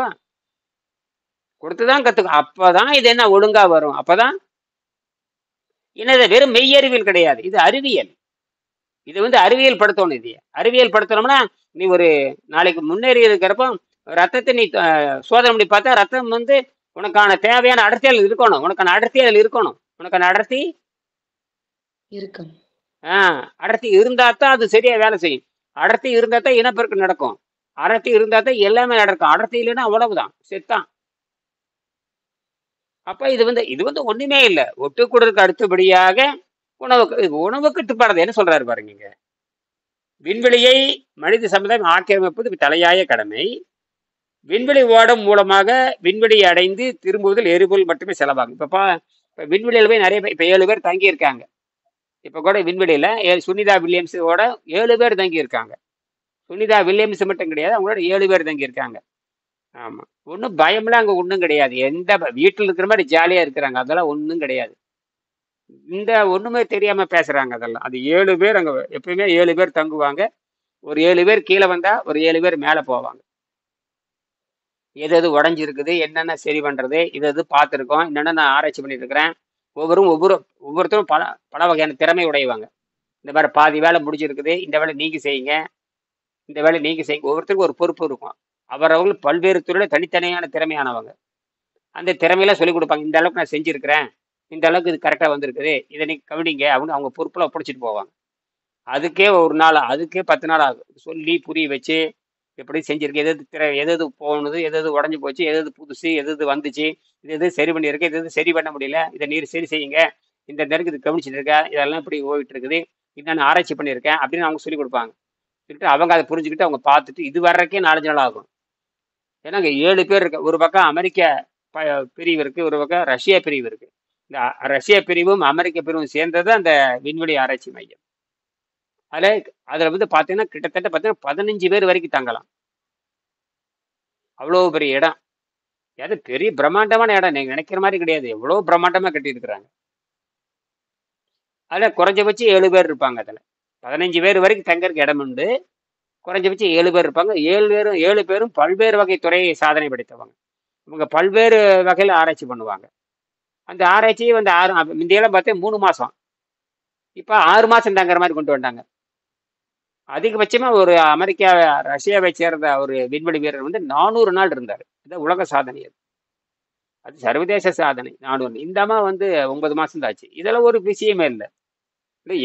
கொடுத்துதான் கத்துக்கும். அப்பதான் இது என்ன ஒழுங்கா வரும். அப்பதான் என்னது, வெறும் மெய்யறிவியல் கிடையாது, இது அறிவியல். இது வந்து அறிவியல் படுத்தணும். இது அறிவியல் படுத்தணும்னா, நீ ஒரு நாளைக்கு முன்னேறி இருக்கிறப்போ ரத்தத்தை நீ சோதனை பண்ணி பார்த்தா ரத்தம் வந்து உனக்கான தேவையான அடர்த்தியால் இருக்கணும். உனக்கான அடர்த்தியால் இருக்கணும். உனக்கான அடர்த்தி இருக்கும். அடர்த்தி இருந்தா தான் அது சரியா வேலை செய்யும். அடர்த்தி இருந்தா தான் இனப்பெருக்கம் நடக்கும். அடர்த்தி இருந்தா தான் எல்லாமே நடக்கும். அடர்த்தி இல்லைன்னா அவ்வளவுதான், செத்தான். அப்ப இது வந்து ஒண்ணுமே இல்லை. ஒட்டுக்கூடலுக்கு அடுத்தபடியாக உணவு கட்டுப்பாடு என்ன சொல்றாரு பாருங்க. விண்வெளியை மனித சமுதாயம் ஆக்கிரமிப்பது தலையாய கடமை. விண்வெளி ஓடம் மூலமாக விண்வெளியை அடைந்து திரும்புவதில் எரிபொருள் மட்டுமே செலவாகும். இப்ப விண்வெளியில போய் நிறைய பேர், இப்ப 7 பேர் தங்கி இருக்காங்க. இப்ப கூட விண்வெளியில சுனிதா வில்லியம்ஸோட 7 பேர் தங்கி இருக்காங்க. சுனிதா வில்லியம்ஸ் மட்டும் கிடையாது, அவங்களோட 7 பேர் தங்கி இருக்காங்க. ஆமா, ஒன்றும் பயம்லாம் அங்க ஒன்றும் கிடையாது. எந்த வீட்டில் இருக்கிற மாதிரி ஜாலியா இருக்கிறாங்க, அதெல்லாம் ஒன்றும் கிடையாது. இந்த ஒண்ணுமே தெரியாம பேசுறாங்க அதெல்லாம். அது 7 பேர் அங்க எப்பயுமே 7 பேர் தங்குவாங்க. ஒரு 7 பேர் கீழே வந்தா ஒரு 7 பேர் மேல போவாங்க. எது எது உடஞ்சிருக்குது, என்னென்ன சரி பண்றது, இது பார்த்துருக்கோம், என்னென்ன நான் ஆராய்ச்சி பண்ணிட்டு இருக்கிறேன். ஒவ்வொருத்தரும் பல பல வகையான திறமை உடையவாங்க. இந்த மாதிரி பாதி வேலை முடிஞ்சிருக்குது, இந்த வேலை நீங்க செய்யுங்க, இந்த வேலை நீங்க செய்யுங்க. ஒவ்வொருத்தருக்கும் ஒரு பொறுப்பு இருக்கும். அவரவர்கள் பல்வேறு துறையில தனித்தனியான திறமையானவங்க. அந்த திறமையெல்லாம் சொல்லிக் கொடுப்பாங்க. இந்த அளவுக்கு நான் செஞ்சிருக்கிறேன், இந்த அளவுக்கு இது கரெக்டா வந்திருக்குது, இதை நீங்க கவனிங்க அப்படின்னு அவங்க பொறுப்புல ஒப்படைச்சிட்டு போவாங்க. அதுக்கே ஒரு நாள், அதுக்கே 10 நாள் ஆகும். சொல்லி புரிய வச்சு எப்படி செஞ்சிருக்கு, எது போனது, எது உடஞ்சி போச்சு, எது புதுசு, எது வந்துச்சு, இது சரி பண்ணியிருக்கு, இது சரி பண்ண முடியல, இதை நீர் சரி செய்யுங்க, இந்த நேருக்கு இது கவனிச்சுட்டு இருக்க, இதெல்லாம் இப்படி போயிட்டு இருக்குது, என்னென்ன ஆராய்ச்சி பண்ணியிருக்கேன் அப்படின்னு அவங்க சொல்லி கொடுப்பாங்க. சொல்லிட்டு அவங்க அதை புரிஞ்சுக்கிட்டு அவங்க பார்த்துட்டு இது வர்றக்கே 4 நாள் ஆகும். ஏன்னா அங்கே 7 பேர் இருக்கு. ஒரு பக்கம் அமெரிக்க பிரிவு இருக்கு, ஒரு பக்கம் ரஷ்யா பிரிவு இருக்கு. இந்த ரஷ்யா பிரிவும் அமெரிக்க பிரிவும் சேர்ந்தது அந்த விண்வெளி ஆராய்ச்சி மையம். அதுல வந்து பாத்தீங்கன்னா கிட்டத்தட்ட 15 பேர் வரைக்கும் தங்கலாம். அவ்வளோ பெரிய இடம். அது பெரிய பிரம்மாண்டமான இடம். நீங்க நினைக்கிற மாதிரி கிடையாது. எவ்வளோ பிரம்மாண்டமா கட்டியிருக்கிறாங்க. அதில் குறைஞ்சபட்சம் 7 பேர் இருப்பாங்க. அதில் 15 பேர் வரைக்கும் தங்கறதுக்கு இடம் உண்டு. குறைஞ்சபட்சம் 7 பேர் இருப்பாங்க. 7 பேரும் பல்வேறு வகை துறை சாதனை படைத்தவங்க. இவங்க பல்வேறு வகையில் ஆராய்ச்சி பண்ணுவாங்க. அந்த ஆராய்ச்சியை வந்து முந்தையெல்லாம் பார்த்தா 3 மாசம், இப்போ 6 மாசம் தங்குற மாதிரி கொண்டு வந்தாங்க. அதிகபட்சமா ஒரு அமெரிக்கா ரஷ்யாவை சேர்ந்த ஒரு விண்வெளி வீரர் வந்து 400 நாள் இருந்தார். இது உலக சாதனை. அது சர்வதேச சாதனை. 400. இந்த அம்மா வந்து 9 மாசம் தான் ஆச்சு. இதெல்லாம் ஒரு விஷயமே இல்லை.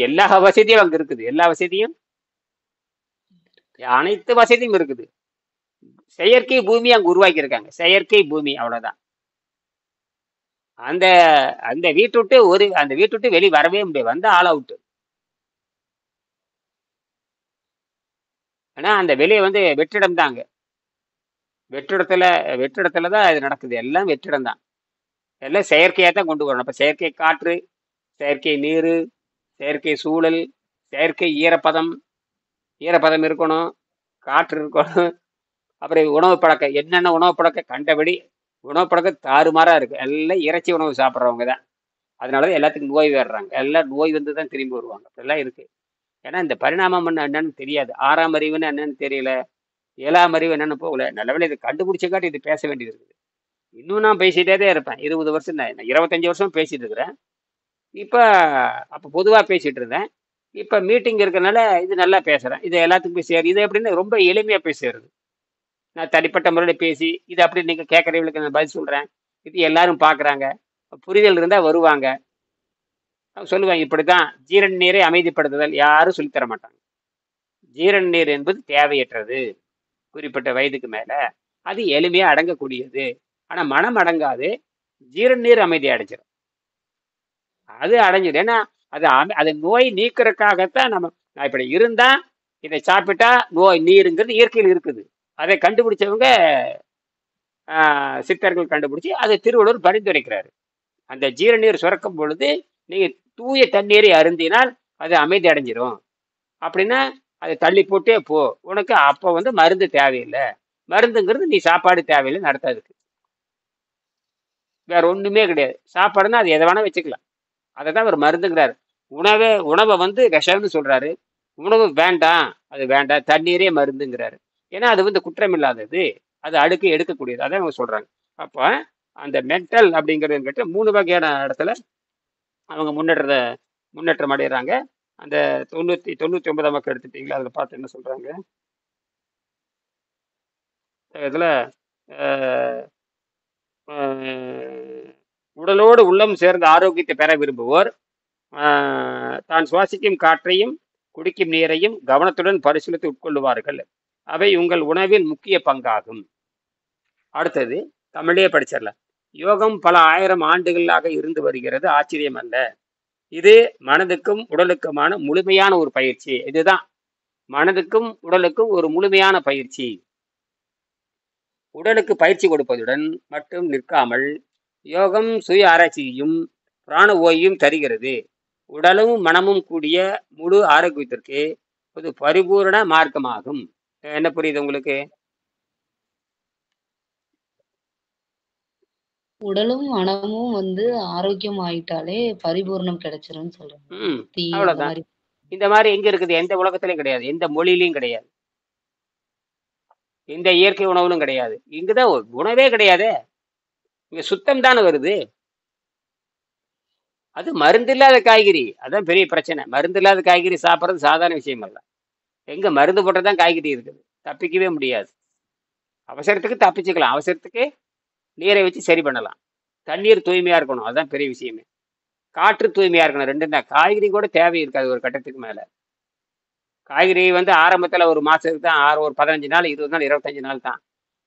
எல்லா வசதியும் அங்க இருக்குது. எல்லா வசதியும், அனைத்து வசதியும் இருக்குது. செயற்கை பூமி அங்க உருவாக்கி இருக்காங்க. செயற்கை பூமி, அவ்வளவுதான். அந்த அந்த வீட்டு விட்டு வெளியே வரவே முடியாது. வந்த ஆல் அவுட். ஆனா அந்த வெளியே வந்து வெற்றிடம் தான். அங்க வெற்றிடத்துல தான் இது நடக்குது. எல்லாம் வெற்றிடம் தான். எல்லாம் செயற்கையா தான் கொண்டு வரணும். அப்ப செயற்கை காற்று, செயற்கை நீர், செயற்கை சூழல், செயற்கை ஈரப்பதம் இருக்கணும், காற்று இருக்கணும். அப்புறம் உணவு பழக்கம், என்னென்ன உணவு பழக்கம் கண்டபடி உணவு பழக்கம் தாறுமாறா இருக்கு. எல்லாம் இறைச்சி உணவு சாப்பிட்றவங்க தான். அதனாலதான் எல்லாத்துக்கும் நோய் வர்றாங்க. எல்லாம் நோய் வந்து தான் திரும்பி வருவாங்க. அப்படிலாம் இருக்கு. ஏன்னா இந்த பரிணாமம் என்னன்னு தெரியாது. 6ஆம் அறிவுன்னு என்னன்னு தெரியல, 7ஆம் அறிவு என்னன்னு போகல. நல்லவேளை இதை கண்டுபிடிச்சக்காட்டி இது பேச வேண்டியது இருக்குது. இன்னும் நான் பேசிட்டே தான் இருப்பேன். 20 வருஷம் தான், 25 வருஷம் பேசிட்டு இருக்கிறேன். இப்ப அப்ப பொதுவா பேசிட்டு இருந்தேன். இப்ப மீட்டிங் இருக்கறனால இது நல்லா பேசுறேன். இது எல்லாத்துக்கும் போய் சேரும். இது எப்படின்னு ரொம்ப எளிமையா போய் சேருது. நான் தனிப்பட்ட முறையில் பேசி இது அப்படி நீங்க கேட்கறவங்களுக்கு நான் பதில் சொல்றேன். இது எல்லாரும் பாக்குறாங்க. புரிதல் இருந்தா வருவாங்க. சொல்லுவாங்க இப்படித்தான் ஜீரண நீரை அமைதிப்படுத்துதல். யாரும் சொல்லித்தர மாட்டாங்க. ஜீரண நீர் என்பது தேவையற்றது. குறிப்பிட்ட வயதுக்கு மேல அது எளிமையா அடங்கக்கூடியது. ஆனா மனம் அடங்காது. ஜீரண நீர் அமைதி அடைஞ்சிடும். அது அடைஞ்சிடும். ஏன்னா அது நோய் நீக்கிறதுக்காகத்தான் நான் இப்படி இருந்தா இதை சாப்பிட்டா நோய் நீருங்கிறது இயற்கையில் இருக்குது. அதை கண்டுபிடிச்சவங்க சித்தர்கள் கண்டுபிடிச்சு அதை திருவள்ளுவர் பரிந்துரைக்கிறாரு. அந்த ஜீரநீர் சுரக்கும் பொழுது நீங்க தூய தண்ணீரை அருந்தினால் அது அமைதி அடைஞ்சிரும். அப்படின்னா அதை தள்ளி போட்டே போ. உனக்கு அப்ப வந்து மருந்து தேவையில்லை. மருந்துங்கிறது நீ சாப்பாடு தேவையில்லை நடத்தாதுக்கு. வேற ஒண்ணுமே கிடையாது. சாப்பாடுன்னா அது எதை வேணா வச்சுக்கலாம். அதை தான் அவர் மருந்துங்கிறாரு. உணவை வந்து விஷம்னு சொல்றாரு. உணவு வேண்டாம், அது வேண்டாம், தண்ணீரே மருந்துங்கிறாரு. ஏன்னா அது வந்து குற்றம் இல்லாதது, அது அடுக்கு எடுக்கக்கூடியது. அதான் அவங்க சொல்றாங்க. அப்ப அந்த மென்டல் அப்படிங்கிறது கிட்ட 3 வகையான இடத்துல அவங்க முன்னேற்றம் அடைகிறாங்க. அந்த 99 மக்கள் எடுத்துட்டீங்களா, அதில் பார்த்து என்ன சொல்றாங்க. இதுல உடலோடு உள்ளம் சேர்ந்த ஆரோக்கியத்தை பெற விரும்புவோர் தான் சுவாசிக்கும் காற்றையும் குடிக்கும் நீரையும் கவனத்துடன் பரிசீலித்து உட்கொள்ளுவார்கள். அவை உங்கள் உணவில் முக்கிய பங்காகும். அடுத்தது தமிழே படிச்சிடலாம். யோகம் பல 1000 ஆண்டுகளாக இருந்து வருகிறது, ஆச்சரியம் அல்ல. இது மனதுக்கும் உடலுக்குமான முழுமையான ஒரு பயிற்சி. இதுதான் மனதுக்கும் உடலுக்கும் ஒரு முழுமையான பயிற்சி. உடலுக்கு பயிற்சி கொடுப்பதுடன் மட்டும் நிற்காமல் யோகம் சுய ஆராய்ச்சியும் பிராண ஓய்வையும் தருகிறது. உடலும் மனமும் கூடிய முழு ஆரோக்கியத்திற்கு ஒரு பரிபூரண மார்க்கமாகும். என்ன புரியுது உங்களுக்கு? உடலும் மனமும் வந்து ஆரோக்கியம் ஆயிட்டாலே பரிபூர்ணம் கிடைச்சிரும்னு சொல்றாங்க. அவ்வளவுதான். இந்த மாதிரி எங்க இருக்குது? எந்த உலகத்திலையும் கிடையாது, எந்த மொழியிலையும் கிடையாது, எந்த இயற்கை உணவுலும் கிடையாது. இங்குதான் உணவே கிடையாது. இங்க சுத்தம் தானே வருது. அது மருந்து இல்லாத காய்கறி. அதான் பெரிய பிரச்சனை. மருந்து இல்லாத காய்கறி சாப்பிட்றது சாதாரண விஷயம் அல்ல. எங்க மருந்து போட்டதான் காய்கறி இருக்குது. தப்பிக்கவே முடியாது. அவசரத்துக்கு தப்பிச்சுக்கலாம், அவசரத்துக்கு நீரை வச்சு சரி பண்ணலாம். தண்ணீர் தூய்மையா இருக்கணும், அதுதான் பெரிய விஷயமே. காற்று தூய்மையா இருக்கணும், ரெண்டும் தான். காய்கறி கூட தேவை இருக்காது ஒரு கட்டத்துக்கு மேல. காய்கறி வந்து ஆரம்பத்துல ஒரு மாசத்துக்கு தான், ஒரு 15 நாள், 20 நாள், 25 நாள் தான்.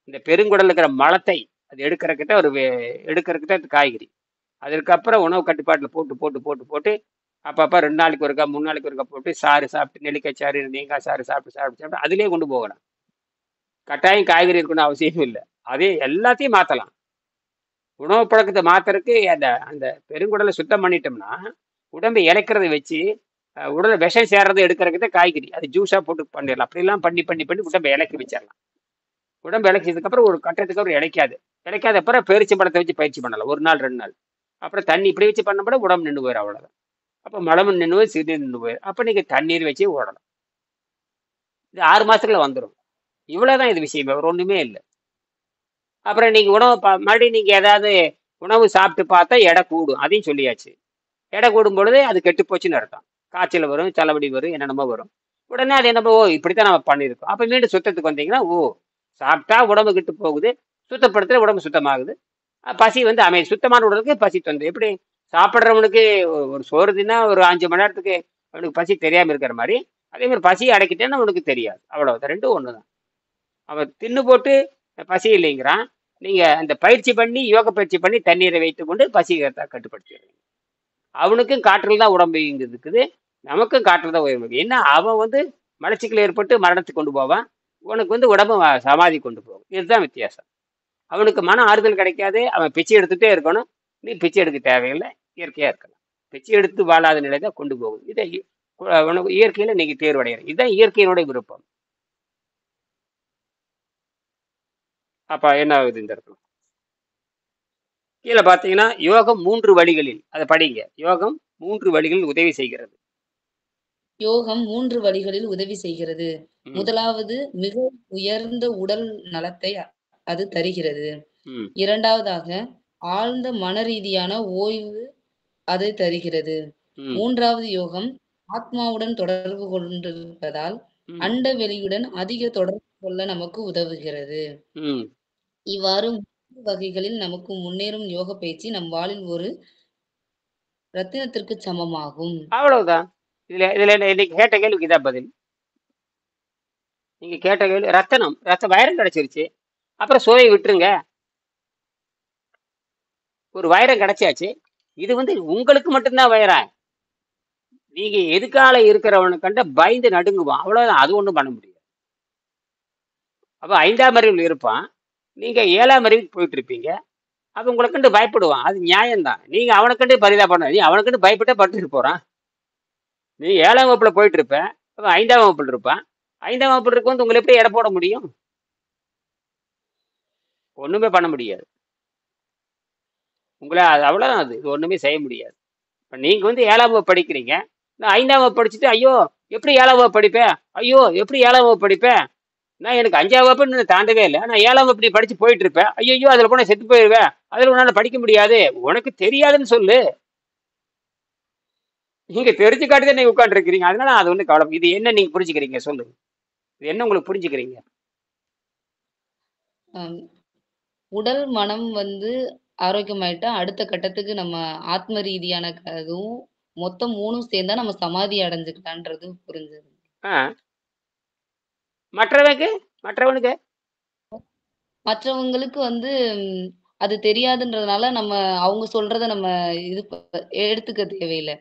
இந்த பெருங்குடல் இருக்கிற மலத்தை அது எடுக்கிறதுக்கிட்ட காய்கறி. அதுக்கப்புறம் உணவு கட்டுப்பாட்டில் போட்டு போட்டு போட்டு போட்டு அப்பப்போ 2 நாளைக்கு ஒருக்கா 3 நாளைக்கு ஒருக்கா போட்டு சாறு சாப்பிட்டு, நெல்லிக்காய் சாறு, தேங்காய் சாறு சாப்பிட்டு சாப்பிட்டு சாப்பிட்டு அதிலே கொண்டு போகலாம். கட்டாயம் காய்கறி இருக்கணும் அவசியம் இல்லை. அதே எல்லாத்தையும் மாற்றலாம். உணவு பழக்கத்தை மாத்துறதுக்கு அந்த பெருங்குடலை சுத்தம் பண்ணிட்டோம்னா உடம்பை இழைக்கிறத வச்சு உடலை விஷம் சேர்றதை எடுக்கிறதுக்கு காய்கறி அது ஜூஸா போட்டு பண்ணிடலாம். அப்படிலாம் பண்ணி பண்ணி பண்ணி உடம்பை இலக்கி வச்சிடலாம். உடம்பு இழைச்சதுக்கு அப்புறம் ஒரு கட்டத்துக்கு அப்புறம் இழைக்காது. இழைக்காத அப்புறம் பேரிச்சம்பழத்தை வச்சு பயிற்சி பண்ணலாம். 1 நாள் 2 நாள். அப்புறம் தண்ணி இப்படி வச்சு பண்ணப்பட உடம்பு நின்று போயிடும் அவ்வளவுதான். அப்ப மலமும் நின்று போய் சிறுநீர் நின்று போயிடும். அப்ப நீங்க தண்ணீர் வச்சு ஓடலாம். இது 6 மாசத்துல வந்துடும். இவ்வளவுதான் இது விஷயம். வேற ஒண்ணுமே இல்லை. அப்புறம் நீங்க உணவு மறுபடியும் நீங்க ஏதாவது உணவு சாப்பிட்டு பார்த்தா எடை கூடும். அதையும் சொல்லியாச்சு. எடை கூடும் பொழுது அது கெட்டு போச்சுன்னு அர்த்தம். காய்ச்சல் வரும், தலைவலி வரும், என்னென்னமோ வரும். உடனே அது என்னமோ ஓ இப்படித்தான் நம்ம பண்ணியிருக்கோம். அப்ப மீண்டும் சுத்தத்துக்கு வந்தீங்கன்னா ஓ சாப்பிட்டா உடம்பு கெட்டு போகுது, சுத்தப்படுத்துற உடம்பு சுத்தமாகுது. பசி வந்து அமைதி. சுத்தமான உடலுக்கு பசி தொந்தரவு. எப்படி சாப்பிட்றவனுக்கு ஒரு சோறு தின்னா ஒரு 5 மணி நேரத்துக்கு அவனுக்கு பசி தெரியாம இருக்கிற மாதிரி, அதே மாதிரி பசி அடைக்கிட்டேன்னு அவனுக்கு தெரியாது. அவ்வளவுதான். ரெண்டும் ஒண்ணுதான். அவன் தின்னு போட்டு பசி இல்லைங்கிறான். நீங்க அந்த பயிற்சி பண்ணி யோக பயிற்சி பண்ணி தண்ணீரை வைத்துக் கொண்டு பசி கட்டுப்படுத்திடுறீங்க. அவனுக்கும் காற்றில் தான் உடம்பு இங்க இருக்குது, நமக்கும் காற்றில் தான் உயர்வு. என்ன அவன் வந்து மலச்சிக்கல் ஏற்பட்டு மரணத்துக்கு கொண்டு போவான், உனக்கு வந்து உடம்பு சமாதி கொண்டு போகும். இதுதான் வித்தியாசம். அவனுக்கு மன ஆறுதல் கிடைக்காது, அவன் பிச்சை எடுத்துட்டே இருக்கணும். நீ பிச்சை எடுக்க தேவையில்லை, இயற்கையா இருக்கலாம். பிச்சை எடுத்து வாழாத நிலை தான் கொண்டு போகும். இதை உனக்கு இயற்கையில நீங்க தேர்வடைகிற இதுதான் இயற்கையினுடைய விருப்பம். அப்ப என்ன ஆகுது இந்த இடத்துல? கீழே பார்த்தீங்கன்னா யோகம் 3 வழிகளில், அதை படிங்க. யோகம் 3 வழிகளில் உதவி செய்கிறது. யோகம் 3 வழிகளில் உதவி செய்கிறது. ம், முதலாவது, மிக உயர்ந்த உடல் நலத்தை அது தருகிறது. ம், இரண்டாவதாக, ஆழ்ந்த மனரீதியான ஓய்வு அது தருகிறது. ம், மூன்றாவது யோகம், ஆத்மாவுடன் தொடர்பு கொண்டிருப்பதால் ம், அண்ட வெளியுடன் அதிக தொடர்பு கொள்ள நமக்கு உதவுகிறது. ம். இவ்வாறு 3 வகைகளில் நமக்கு முன்னேறும் யோக பயிற்சி நம் வாழ்வில் ஒரு ரத்தினத்திற்கு சமமாகும். அவ்வளவுதான். இதுல இதுல இன்னைக்கு கேட்ட கேள்விக்கு இதான் பதில். நீங்க கேட்ட கேள்வி ரத்தனம் வைரம் கிடைச்சிருச்சு. அப்புறம் சோயை விட்டுருங்க. ஒரு வைரம் கிடைச்சாச்சு. இது வந்து உங்களுக்கு மட்டும்தான் வைரம். நீங்க எதுக்கால இருக்கிறவனை கண்ட பயந்து நடுங்குவான். அவ்வளவுதான். அது ஒண்ணும் பண்ண முடியாது. அப்ப 5ஆம் அறிவில் இருப்பான், நீங்க 7ஆம் அறிவுக்கு போயிட்டு இருப்பீங்க. அப்ப உங்களை கண்டு பயப்படுவான். அது நியாயம்தான். நீங்க அவனை கண்டு பரிதாபப்பட, நீ அவனை கண்டு பயப்பட்டே பட்டுட்டு போறான். நீ 7ஆம் வகுப்புல போயிட்டு இருப்ப, அவன் 5ஆம் வகுப்புல இருப்பான். 5ஆம் வகுப்புல இருக்க வந்து உங்களை எப்படி எடை போட முடியும்? ஒண்ணுமே பண்ண முடியாது. உங்களை அது அவ்வளவுதான். அது இது ஒண்ணுமே செய்ய முடியாது. இப்ப நீங்க வந்து 7ஆம் வகுப்பு படிக்கிறீங்க. நான் 5ஆம் வகுப்பு படிச்சுட்டு ஐயோ எப்படி 7ஆம் வகுப்பு படிப்பேன், ஐயோ எப்படி 7ஆம் வகுப்பு படிப்பேன், நான் எனக்கு 5ஆம் வகுப்பு நான் தாண்டவே இல்லை, நான் 7ஆம் வகுப்பு நீ படிச்சு போயிட்டு இருப்பேன், ஐயோ அதுல போன செத்து போயிருவேன், அதுல உன்னால படிக்க முடியாது, உனக்கு தெரியாதுன்னு சொல்லு. நீங்க தெரிஞ்சு காட்டுதான் நீங்க உட்காந்து இருக்கிறீங்க. அதனால அது ஒண்ணு கவலை. இது என்ன நீங்க புரிஞ்சுக்கிறீங்க சொல்லுங்க. இது என்ன உங்களுக்கு புரிஞ்சுக்கிறீங்க? அம், உடல் மனம் ஆரோக்கியமாயிட்டா அடுத்த கட்டத்துக்கு நம்ம ஆத்ம ரீதியான இதுவும் மொத்தம் 3ம் சேர்ந்தா நம்ம சமாதி அடைஞ்சுக்கலான்றது புரிஞ்சது. ஆ மற்றவனுக்கு மற்றவனுக்கு மற்றவங்களுக்கு அது தெரியாதுன்றதுனால நம்ம அவங்க சொல்றத நம்ம எடுத்துக்க தேவையில்லை.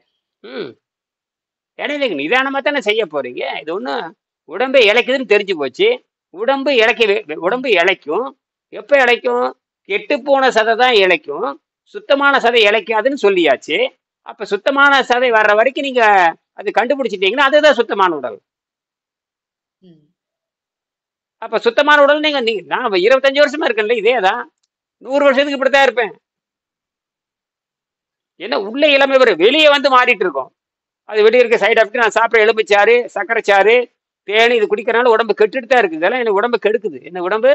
ம் இடையில நிதானமா தானே செய்ய போறீங்க. இது ஒண்ணும் உடம்பை இழைக்குதுன்னு தெரிஞ்சு போச்சு. உடம்பு இழைக்க உடம்பு இழைக்கும். எப்ப இழைக்கும்? கெட்டு போன சதை தான் இழைக்கும், சுத்தமான சதை இழைக்காதுன்னு சொல்லியாச்சு. அப்ப சுத்தமான சதை வர்ற வரைக்கும் நீங்க அது கண்டுபிடிச்சிட்டீங்கன்னா அதுதான் சுத்தமான உடல். ம். அப்ப சுத்தமான உடல் நீங்க நான் 25 வருஷமா இருக்கேன்ல, இதேதான். 100 வருஷத்துக்கு இப்படித்தான் இருப்பேன். என்ன உள்ள இளமை வரும், வெளியே வந்து மாறிட்டு இருக்கோம். அது வெளியே இருக்க சைடு எஃபெக்ட். நான் சாப்பிட்ற எலும்புச்சாறு, சர்க்கரை சாறு, தேனி இது குடிக்கிறனால உடம்பு கெட்டுட்டு தான் இருக்குது. இதெல்லாம் என்ன உடம்பு கெடுக்குது. என்ன உடம்பு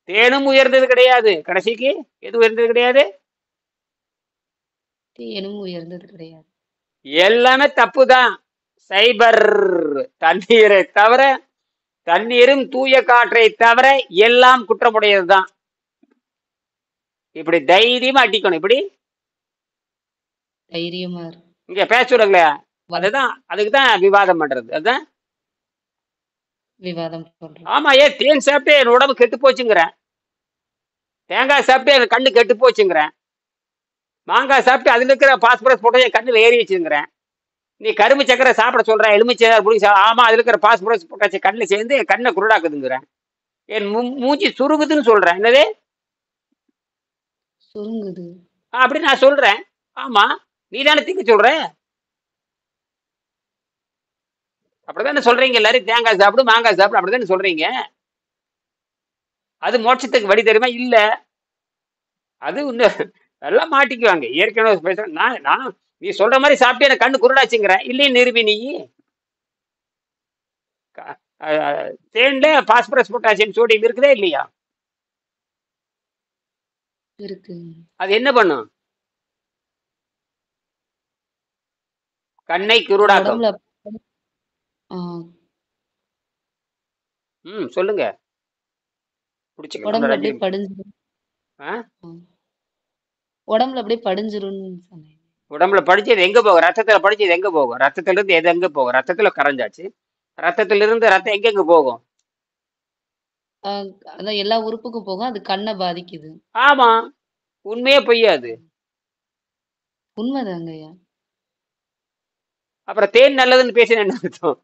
தேனும் உயர்ந்தது கிடையாது. கடைசிக்கு எது உயர்ந்தது கிடையாது? தேனும் உயர்ந்தது கிடையாது. எல்லாமே தப்பு தான். சைபர். தண்ணீரை தவிர, தண்ணீரும் தூய காற்றை தவிர எல்லாம் குற்றமுடையது தான். இப்படி தைரியமா அடிக்கணும். இப்படி தைரியமா இங்க பேசுறங்களே, வ- அதுதான். அதுக்கு தான் விவாதம் பண்றது. அதுதான். விவாதம் பண்றோம். ஆமா, ஏன் தேன் சாப்பிட்டு என் உடம்பு கெட்டு போச்சுங்கிறேன், தேங்காய் சாப்பிட்டு என் கண்ணு கெட்டு போச்சுங்கிறேன், மாங்காய் சாப்பிட்டு அதுல இருக்கிற பாஸ்பரஸ் போட்டு என் கண்ணுல ஏறி வச்சுங்கிறேன். நீ கரும்பு சக்கரை சாப்பிட சொல்ற, எலுமிச்சை புடிங்க ஆமா அதுல இருக்கிற பாஸ்பரஸ் போட்டாச்சு கண்ணுல சேர்ந்து என் கண்ணை குருடாக்குதுங்கிறேன். என் மூஞ்சி சுருகுதுன்னு சொல்றேன். என்னது சுருங்குது. அப்படி நான் சொல்றேன். ஆமா, நீ தானே திங்க சொல்ற. அப்படித்தானே சொல்றீங்க எல்லாரும், தேங்காய் சாப்பிடு மாங்காய் சாப்பிடு அப்படித்தானே சொல்றீங்க. அது மோட்சத்துக்கு வழி தெரியுமா? இல்ல. அது இன்னும் எல்லாம் மாட்டிக்குவாங்க. ஏற்கனவே பேசுறேன். நான் நான் நீ சொல்ற மாதிரி சாப்பிட்டு எனக்கு கண்ணு குருடாச்சுங்கிற. இல்லையே நிரூபி நீ. க- தேன்ல பாஸ்பரஸ், பொட்டாசியம், சோடியம் இருக்குதா இல்லையா? இருக்கு. அது என்ன பண்ணும்? கண்ணை குருடாக்கும். உடம்புல ஆ, சொல்லுங்க. பிடிச்சிக்கலாம் இன்னொரு உடம்புல 5 அப்படியே நிமிஷம். படிஞ்சிரும். ஆ? ஆ, உடம்புல அப்படியே படிஞ்சிரும்னு சொன்னேன். உடம்புல படிச்சது எங்க போகும்? ரத்தத்துல படிச்சது எங்க போகும்? ரத்தத்துல இருந்து எது எங்க போகும்? ரத்தத்துல கரைஞ்சாச்சு. ரத்தத்துல இருந்து ரத்தம் எங்கெங்க போகும்? ஆ, அதான் எல்லா உறுப்புக்கும் போகும். அது கண்ண பாதிக்குது. ஆமா. உண்மையே பொய்யாது. உண்மைதாங்கய்யா. அப்புறம் தேன் நல்லதுன்னு பேசின என்ன அர்த்தம்?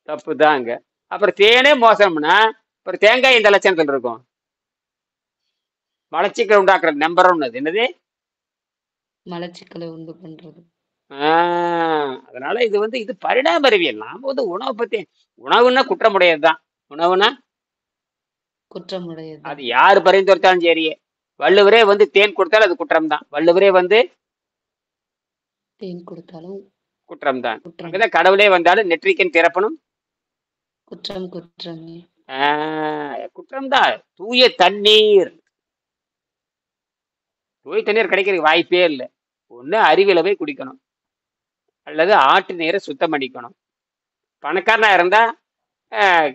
தப்புதாங்க. அப்புறம் தேனே மோசம்னா அப்புறம் தேங்காய் இந்த லட்சணத்துல இருக்கும். மலச்சிக்கல் உண்டாக்குற நம்பர் ஒன்று என்னது? மலச்சிக்கலை உண்டு பண்றது. அதனால இது பரிணாம அறிவியல். நாம உணவை பத்தி உணவுன்னா குற்றமுடையதுதான். உணவுனா குற்றமுடையது. அது யாரு பரிந்துரைத்தாலும் சரி. வள்ளுவரே தேன் கொடுத்தாலும் அது குற்றம் தான். வள்ளுவரே தேன் கொடுத்தாலும் குற்றம் தான். குற்றம். அங்கதான் கடவுளே வந்தாலும் நெற்றிக்கன் திறப்பணும். குற்றம் குற்றமே. குற்றம் தான். தூய தண்ணீர் கிடைக்கிறதுக்கு வாய்ப்பே இல்லை. ஒண்ணு அறிவியல போய் குடிக்கணும், அல்லது ஆட்டு நீரை சுத்தம் பண்ணிக்கணும். பணக்காரனா இருந்தா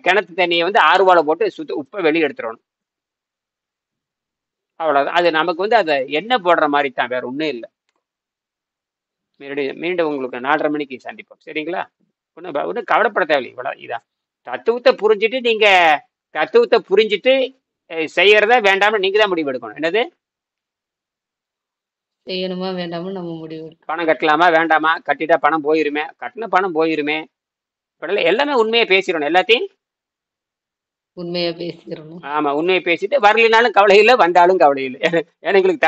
கிணத்து தண்ணியை ஆறுவாலை போட்டு உப்பை வெளியே எடுத்துடணும். அவ்வளவுதான். அது நமக்கு அதை எண்ணெய் போடுற மாதிரி தான், வேற ஒண்ணும் இல்லை. மீண்டும் உங்களுக்கு 4:30 மணிக்கு சந்திப்போம். சரிங்களா? ஒன்றும் கவலைப்பட தேவையில்லை. இவ்வளவு இதான் தத்துவத்தை புரிஞ்சுட்டு நீங்க தத்துவத்தை புரிஞ்சுட்டு செய்யறதா வேண்டாம்னு நீங்க தான் முடிவு எடுக்கணும். என்னது? செய்யணுமா வேண்டாமா நம்ம முடிவு எடுக்கணும். பணம் கட்டலாமா வேண்டாமா? கட்டிட்டா பணம் போயிருமே, கட்டின பணம் போயிருமே. இப்ப எல்லாமே உண்மையை பேசிடணும். எல்லாத்தையும் உண்மையா பேசிடணும். ஆமா, உண்மையை பேசிட்டு வரலினாலும் கவலை இல்லை, வந்தாலும் கவலை இல்லை. ஏன்னா எங்களுக்கு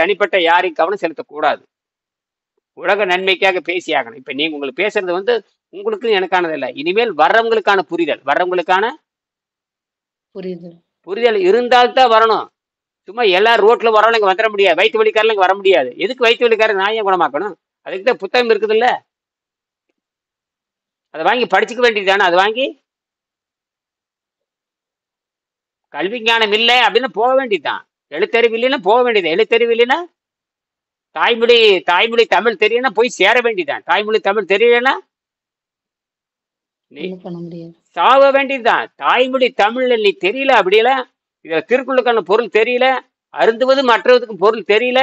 தனிப்பட்ட யாரையும் கவனம் செலுத்தக்கூடாது. உலக நன்மைக்காக பேசி ஆகணும். இப்ப நீங்க உங்களுக்கு பேசுறது உங்களுக்கு எனக்கானது இல்லை. இனிமேல் வர்றவங்களுக்கான புரிதல், புரியுது. புரிதல் இருந்தால்தான் வரணும். சும்மா எல்லாரும் ரோட்ல வரவங்க இங்க வந்துட முடியாது. வயிற்று வலிக்காரங்க இங்க வர முடியாது. எதுக்கு வயிற்று வலிக்காரங்க நான் ஏன் குணமாக்கணும்? அதுக்கு தான் புத்தகம் இருக்குது இல்ல, அதை வாங்கி படிச்சுக்க வேண்டியதுதானே. அதை வாங்கி கல்வி ஞானம் இல்லை அப்படின்னு போக வேண்டியதுதான். எழுத்தறிவு இல்லைன்னா போக வேண்டியது. எழுத்தறிவு இல்லைன்னா தாய்மொழி தமிழ் தெரியலன்னா போய் சேர வேண்டியதுதான். தாய்மொழி தமிழ் தெரியலன்னா நீ ஒண்ணும் பண்ண முடியாது. சாவ வேண்டியதுதான். தாய்மொழி தமிழ்ல நீ தெரியல அப்படியில, இதுல திருக்குறளுக்கான பொருள் தெரியல, அருந்துவது மற்றவதுக்கும் பொருள் தெரியல,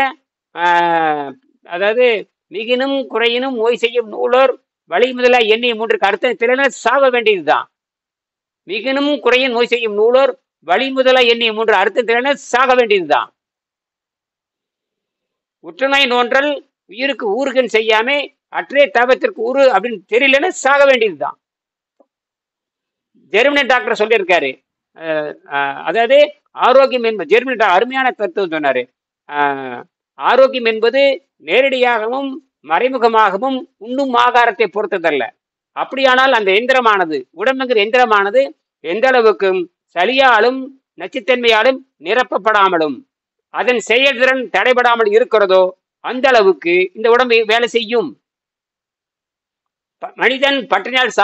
அதாவது மிகினும் குறையினும் ஓய் செய்யும் நூலோர் வழி முதலா எண்ணெய் 3 அர்த்தம் தெரியல, சாவ வேண்டியதுதான். மிகினும் குறையும் நோய் செய்யும் நூலோர் வழி முதலா எண்ணெய் 3 அர்த்தம் தெரியல, சாக வேண்டியதுதான். உற்றுநோய் நோன்றல் உயிருக்கு ஊறுகன் செய்யாம அற்றே தாபத்திற்கு ஊறு அப்படின்னு தெரியலன்னா சாக வேண்டியதுதான். ஜெர்மனி டாக்டர் சொல்லியிருக்காரு. அதாவது ஆரோக்கியம் என்பது, ஜெர்மனி அருமையான தத்துவம் சொன்னாரு. ஆரோக்கியம் என்பது நேரடியாகவும் மறைமுகமாகவும் உண்ணும் ஆகாரத்தை பொறுத்ததல்ல. அப்படியானால் அந்த எந்திரமானது, உடம்புங்கிற எந்திரமானது எந்த அளவுக்கும் சளியாலும் நச்சுத்தன்மையாலும் நிரப்பப்படாமலும் அதன் செயல்திறன் தடைபடாமல் இருக்கிறதோ அந்த அளவுக்கு இந்த உடம்பு வேலை செய்யும். மனிதன் பட்டினியால்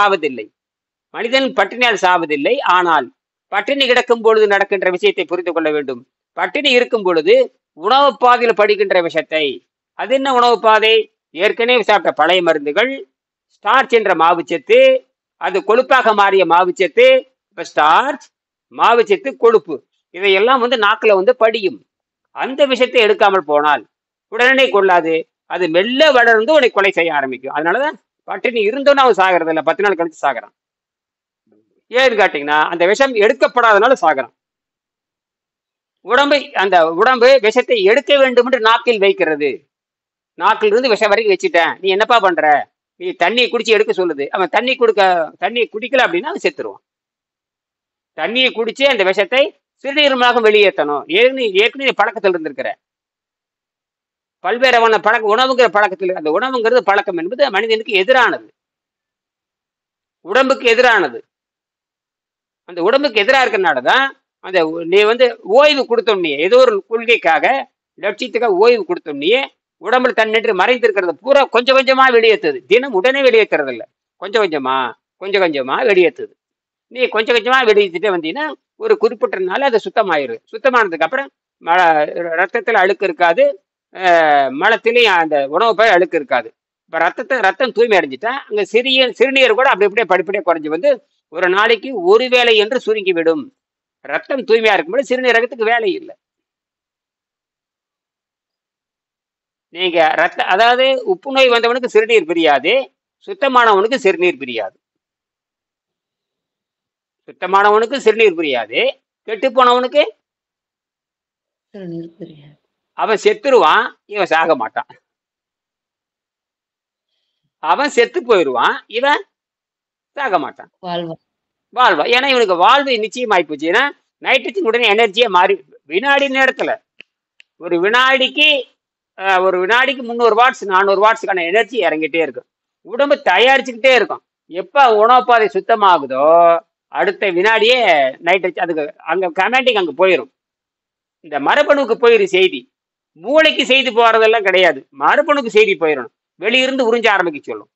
சாவதில்லை. ஆனால் பட்டினி கிடக்கும் பொழுது நடக்கின்ற விஷயத்தை புரிந்து கொள்ள வேண்டும். பட்டினி இருக்கும் பொழுது உணவு பாதையில் படுகின்ற விஷயத்தை, அது என்ன உணவு பாதை? ஏற்கனவே சாப்பிட்ட பழைய மருந்துகள், ஸ்டார்ச் என்ற மாவுச்சத்து, அது கொழுப்பாக மாறிய மாவுச்சத்து. இப்ப ஸ்டார்ச், மாவுச்சத்து, கொழுப்பு, இதையெல்லாம் நாக்குல படியும். அந்த விஷயத்தை எடுக்காமல் போனால் உடனே கொள்ளாது, அது மெல்ல வளர்ந்து உன்னை கொலை செய்ய ஆரம்பிக்கும். அதனாலதான் பட்டினி இருந்தோன்னு அவன் சாகிறது இல்லை, 10 நாள் கழிச்சு சாகிறான். ஏன்னு கேட்டீங்கன்னா அந்த விஷம் எடுக்கப்படாதனால சாகிறான். அந்த உடம்பு விஷத்தை எடுக்க வேண்டும் என்று நாக்கில் வைக்கிறது. நாக்கில் இருந்து விஷம் வரைக்கும் வச்சுட்டேன், நீ என்னப்பா பண்ற, நீ தண்ணியை குடிச்சு எடுக்க சொல்லுது. அவன் தண்ணியை குடிக்கல அப்படின்னா அவன் செத்துருவான். தண்ணியை குடிச்சு அந்த விஷத்தை சிறுநீரமாக வெளியேற்றணும். ஏற்கனவே பழக்கத்தில் இருந்திருக்கிற பல்வேறு உணவுங்கிற பழக்கத்தில், அந்த உணவுங்கிறது பழக்கம் என்பது மனிதனுக்கு எதிரானது, உடம்புக்கு எதிரானது. அந்த உடம்புக்கு எதிராக இருக்கிறனால தான் அந்த நீ வந்து ஓய்வு கொடுத்தோம்னே ஏதோ ஒரு கொள்கைக்காக லட்சியத்துக்காக ஓய்வு கொடுத்தோம்னே உடம்புல தன்னின்று மறைந்திருக்கிறத பூரா கொஞ்சம் கொஞ்சமா வெளியேற்றுது. தினம் உடனே வெளியேற்றுறது இல்ல, கொஞ்சம் கொஞ்சமா கொஞ்சம் கொஞ்சமா வெளியேற்றுது. நீ கொஞ்சம் கொஞ்சமா வெளியேற்றிட்டே வந்தீங்கன்னா ஒரு குறிப்பிட்ட நாள் அது சுத்தமாயிரும். சுத்தமானதுக்கு அப்புறம் ம ரத்தத்துல அழுக்கு இருக்காது, மலத்திலையும் அந்த உணவு போய் அழுக்கு இருக்காது. இப்ப ரத்தம் தூய்மை அடைஞ்சிட்டா அங்க சிறுநீர் கூட அப்படி அப்படியே படிப்படியே குறைஞ்சு வந்து ஒரு நாளைக்கு ஒரு வேளை என்று சுருங்கிவிடும். ரத்தம் தூய்மையா இருக்கும்போது சிறுநீரகத்துக்கு வேலை இல்லை. நீங்க அதாவது உப்பு நோய் வந்தவனுக்கு சிறுநீர் பிரியாது, சுத்தமானவனுக்கு சிறுநீர் பிரியாது. சுத்தமானவனுக்கு சிறுநீர் பிரியாது, கெட்டு போனவனுக்கு சிறுநீர் பிரியாது. அவன் செத்துருவான், இவன் சாக மாட்டான். அவன் செத்து போயிடுவான், இவன் சாக மாட்டான், வாழ்வா. வாழ்வா. ஏன்னா இவனுக்கு வாழ்வு நிச்சயமாயி போச்சு. ஏன்னா நைட்ரஜன் உடனே எனர்ஜியா மாறி வினாடி நேரத்துல ஒரு வினாடிக்கு ஒரு வினாடிக்கு 300 வாட்ஸ் 400 வாட்ஸுக்கான எனர்ஜி இறங்கிட்டே இருக்கும். உடம்பு தயாரிச்சுக்கிட்டே இருக்கும். எப்ப உணவு பாதை சுத்தமாகுதோ அடுத்த வினாடியே நைட்ரஜன் அதுக்கு அங்க கமாண்டிங் அங்க போயிடும். இந்த மரபணுக்கு போயிரு செய்தி, மூளைக்கு செய்தி போறதெல்லாம் கிடையாது. மரபணுக்கு செய்தி போயிடணும், வெளியிருந்து உறிஞ்ச ஆரம்பிக்க சொல்லும்.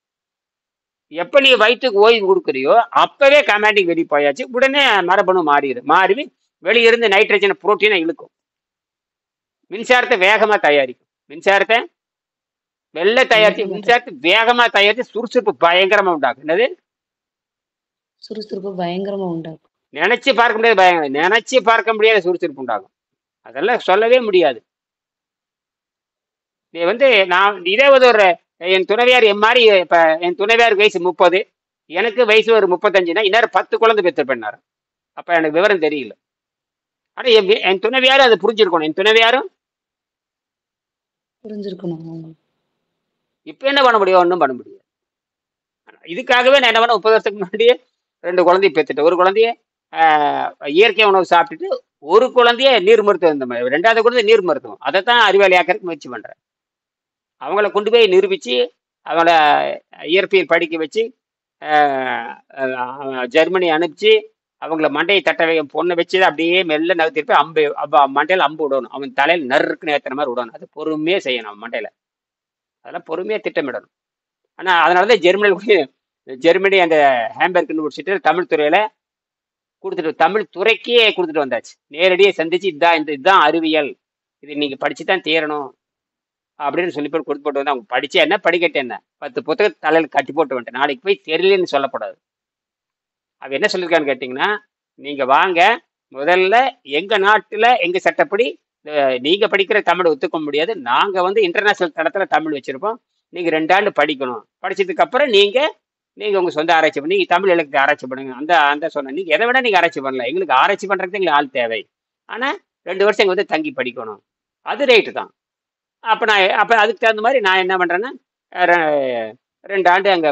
எப்ப நீ வயிற்றுக்கு ஓய்வு கொடுக்குறியோ அப்பவே கமாண்டிங் வெளியே போயாச்சு, உடனே மரபணு மாறி வெளியிருந்து நைட்ரஜன் புரோட்டீனை இழுக்கும். மின்சாரத்தை வேகமா தயாரிக்கும். மின்சாரத்தை வெள்ள தயாரிச்சு மின்சாரத்தை வேகமா தயாரிச்சு சுறுசுறுப்பு பயங்கரமா உண்டாக்கும். என்னது? சுறுசுறுப்பு பயங்கரமா உண்டாகும். நினைச்சு பார்க்க முடியாது, நினைச்சு பார்க்க முடியாத சுறுசுறுப்பு உண்டாகும். அதெல்லாம் சொல்லவே முடியாது. நீ வந்து நான் இதே ஒரு என் துணைவியார் என் மாதிரி, இப்ப என் துணைவியாருக்கு வயசு 30, எனக்கு வயசு ஒரு 35னா இந்நேரம் 10 குழந்தை பெற்றிருப்பேன்னாரு. அப்ப எனக்கு விவரம் தெரியல. ஆனா என் துணைவியாரும் அதை புரிஞ்சிருக்கணும். என் துணைவியாரும் புரிஞ்சிருக்கணும். இப்ப என்ன பண்ண முடியும்? ஒன்றும் பண்ண முடியாது. இதுக்காகவே நான் என்ன பண்ண 30 வருஷத்துக்கு முன்னாடியே 2 குழந்தைய பெற்றுட்டேன். ஒரு குழந்தைய இயற்கை உணவு சாப்பிட்டுட்டு, ஒரு குழந்தைய நீர் மருத்துவம், இந்த மாதிரி 2வது குழந்தை நீர் மருத்துவம். அதைத்தான் அறிவாளியாக்கிறதுக்கு முயற்சி பண்றேன். அவங்கள கொண்டு போய் நிரூபிச்சு அவங்கள இயற்பியல் படிக்க வச்சு ஜெர்மனி அனுப்பிச்சு அவங்கள மண்டையை தட்ட பொண்ணை வச்சு அப்படியே மெல்ல நகர்த்திருப்ப மண்டையில அம்பு விடணும். அவன் தலையில் நறுக்குன்னு ஏற்றுற மாதிரி விடணும். அது பொறுமையே செய்யணும். அவன் மண்டையில அதெல்லாம் பொறுமையா திட்டமிடணும். ஆனா அதனாலதான் ஜெர்மனி அந்த ஹேம்பர்க்னு முடிச்சுட்டு தமிழ் துறையில கொடுத்துட்டு, தமிழ் துறைக்கே கொடுத்துட்டு வந்தாச்சு. நேரடியே சந்திச்சு இதுதான் அறிவியல், இது நீங்க படிச்சுதான் தீரணும் அப்படின்னு சொல்லி போட்டு கொடுத்து போட்டு வந்து அவங்க படிச்சு என்ன படிக்கட்டு என்ன 10 புத்தகத்தை தலையில் கட்டி போட்டு வந்துட்டேன். நாளைக்கு போய் தெரியலன்னு சொல்லப்படாது. அவ என்ன சொல்லியிருக்கான்னு கேட்டீங்கன்னா, நீங்க வாங்க, முதல்ல எங்க நாட்டுல எங்க சட்டப்படி நீங்க படிக்கிற தமிழ் ஒத்துக்க முடியாது, நாங்க வந்து இன்டர்நேஷனல் தளத்துல தமிழ் வச்சிருப்போம், நீங்க 2 ஆண்டு படிக்கணும், படிச்சதுக்கு அப்புறம் நீங்க உங்க சொந்த ஆராய்ச்சி பண்ணி நீங்க தமிழ் இலக்கியத்தை ஆராய்ச்சி பண்ணுங்க. அந்த சொன்ன நீங்க எதை விட நீங்க ஆராய்ச்சி பண்ணலாம், எங்களுக்கு ஆராய்ச்சி பண்றதுக்கு எங்களுக்கு ஆள் தேவை, ஆனா 2 வருஷம் இங்க வந்து தங்கி படிக்கணும். அது ரைட்டு தான். அப்ப அதுக்கு தகுந்த மாதிரி நான் என்ன பண்றேன்னா, 2 ஆண்டு அங்க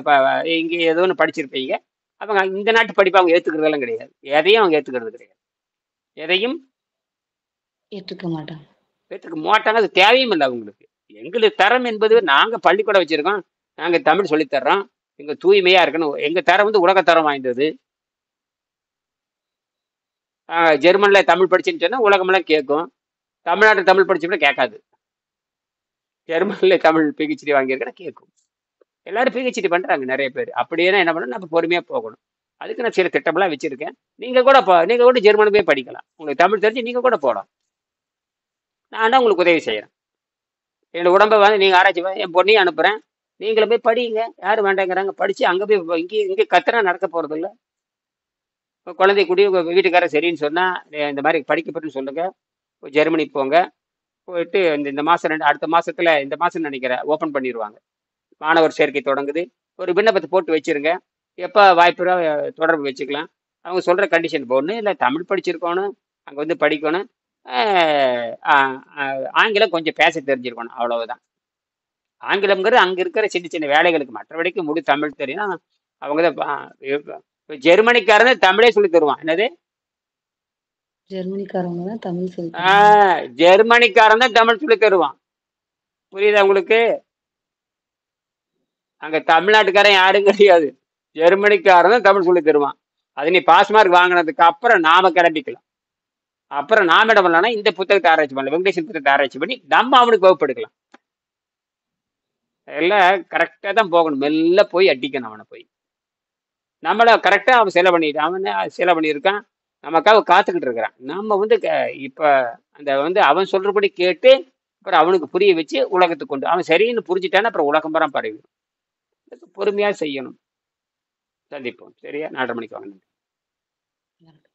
இங்க ஏதோ ஒன்று படிச்சிருப்பீங்க. அவங்க இந்த நாட்டு படிப்பு அவங்க ஏத்துக்கிறதெல்லாம் கிடையாது. எதையும் அவங்க ஏத்துக்கிறது கிடையாது. எதையும் ஏற்றுக்க மாட்டாங்க. ஏற்றுக்க மாட்டாங்க. அது தேவையும் இல்லை அவங்களுக்கு. எங்களுக்கு தரம் என்பது, நாங்க பள்ளிக்கூடம் வச்சிருக்கோம், நாங்க தமிழ் சொல்லித்தர்றோம், எங்க தூய்மையா இருக்கணும். எங்க தரம் வந்து உலகத்தரம் வாய்ந்தது. ஜெர்மன்ல தமிழ் படிச்சுன்னு சொன்னா உலகமெல்லாம் கேட்கும். தமிழ்நாட்டில் தமிழ் படிச்சோம்னா கேட்காது. ஜெர்மன்ல தமிழ் பிஹெச்டி வாங்கியிருக்கேன்னா கேட்கும். எல்லாரும் பிஹெச்டி பண்றாங்க நிறைய பேர். அப்படியே என்ன பண்ணணும், நம்ம பொறுமையா போகணும். அதுக்கு நான் சில திட்டமெல்லாம் வச்சிருக்கேன். நீங்க கூட ஜெர்மனி போய் படிக்கலாம். உங்களுக்கு தமிழ் தெரிஞ்சு நீங்க கூட போகலாம். நான் தான் உங்களுக்கு உதவி செய்யறேன். என்னோட உடம்பை வந்து நீங்க ஆராய்ச்சி என் பொண்ணையும் அனுப்புறேன், நீங்களும் போய் படிங்க. யாரும் வேண்டாங்கிறாங்க, படிச்சு அங்க போய் இங்கே கத்துறா நடக்க போறது இல்லை. குழந்தை கூடி உங்க வீட்டுக்காரர் சரின்னு சொன்னா இந்த மாதிரி படிக்கப்பட்டுன்னு சொல்லுங்க, ஜெர்மனி போங்க. போயிட்டு இந்த மாசம் அடுத்த மாசத்துல, இந்த மாசம் நினைக்கிறேன் ஓப்பன் பண்ணிடுவாங்க. மாணவர் சேர்க்கை தொடங்குது. ஒரு விண்ணப்பத்தை போட்டு வச்சிருங்க, எப்போ வாய்ப்புறா தொடர்பு வச்சுக்கலாம். அவங்க சொல்ற கண்டிஷன் போடணும், இல்லை தமிழ் படிச்சிருக்கணும், அங்கே வந்து படிக்கணும், ஆங்கிலம் கொஞ்சம் பேச தெரிஞ்சிருக்கணும், அவ்வளவுதான். ஆங்கிலம்ங்கிறது அங்கே இருக்கிற சின்ன சின்ன வேலைகளுக்கு, மற்றபடிக்கு முழு தமிழ் தெரியும். அவங்க தான் ஜெர்மனிக்காரன் தமிழே சொல்லி தருவான். என்னது? ஜெர்மனிக்காரங்க தான் தமிழ் சொல்லி ஜெர்மனிக்காரன் தான் தமிழ் சொல்லி தருவான். புரியுதா உங்களுக்கு? அங்க தமிழ்நாட்டுக்காரன் யாரும் கிடையாது, ஜெர்மனிக்காரன் தான் தமிழ் சொல்லி தருவான். அது நீ பாஸ் மார்க் வாங்கினதுக்கு அப்புறம் நாம கிளம்பிக்கலாம். அப்புறம் நாம என்ன பண்ணலாம்னா இந்த புத்தகத்தை ஆராய்ச்சி பண்ணலாம், வெங்கடேசன் புத்தகத்தை ஆராய்ச்சி பண்ணி நம்ம அவனுக்கு வகுப்பு எடுக்கலாம். எல்லாம் கரெக்டாக தான் போகணும், மெல்ல போய் அடிக்கணும் அவனை போய். நம்மள கரெக்டாக அவன் செலவு பண்ணிட்டு அவன் செலவு பண்ணியிருக்கான், நமக்காக காத்துக்கிட்டு இருக்கிறான். நம்ம வந்து இப்ப அந்த வந்து அவன் சொல்றபடி கேட்டு அப்புறம் அவனுக்கு புரிய வச்சு உலகத்துக்கு கொண்டு அவன் சரின்னு புரிஞ்சுட்டான்னா அப்புறம் உலகம் பரம் பரவி பொறுமையா செய்யணும். சந்திப்போம். சரியா? 4:30 மணிக்கு வாங்க. நன்றி.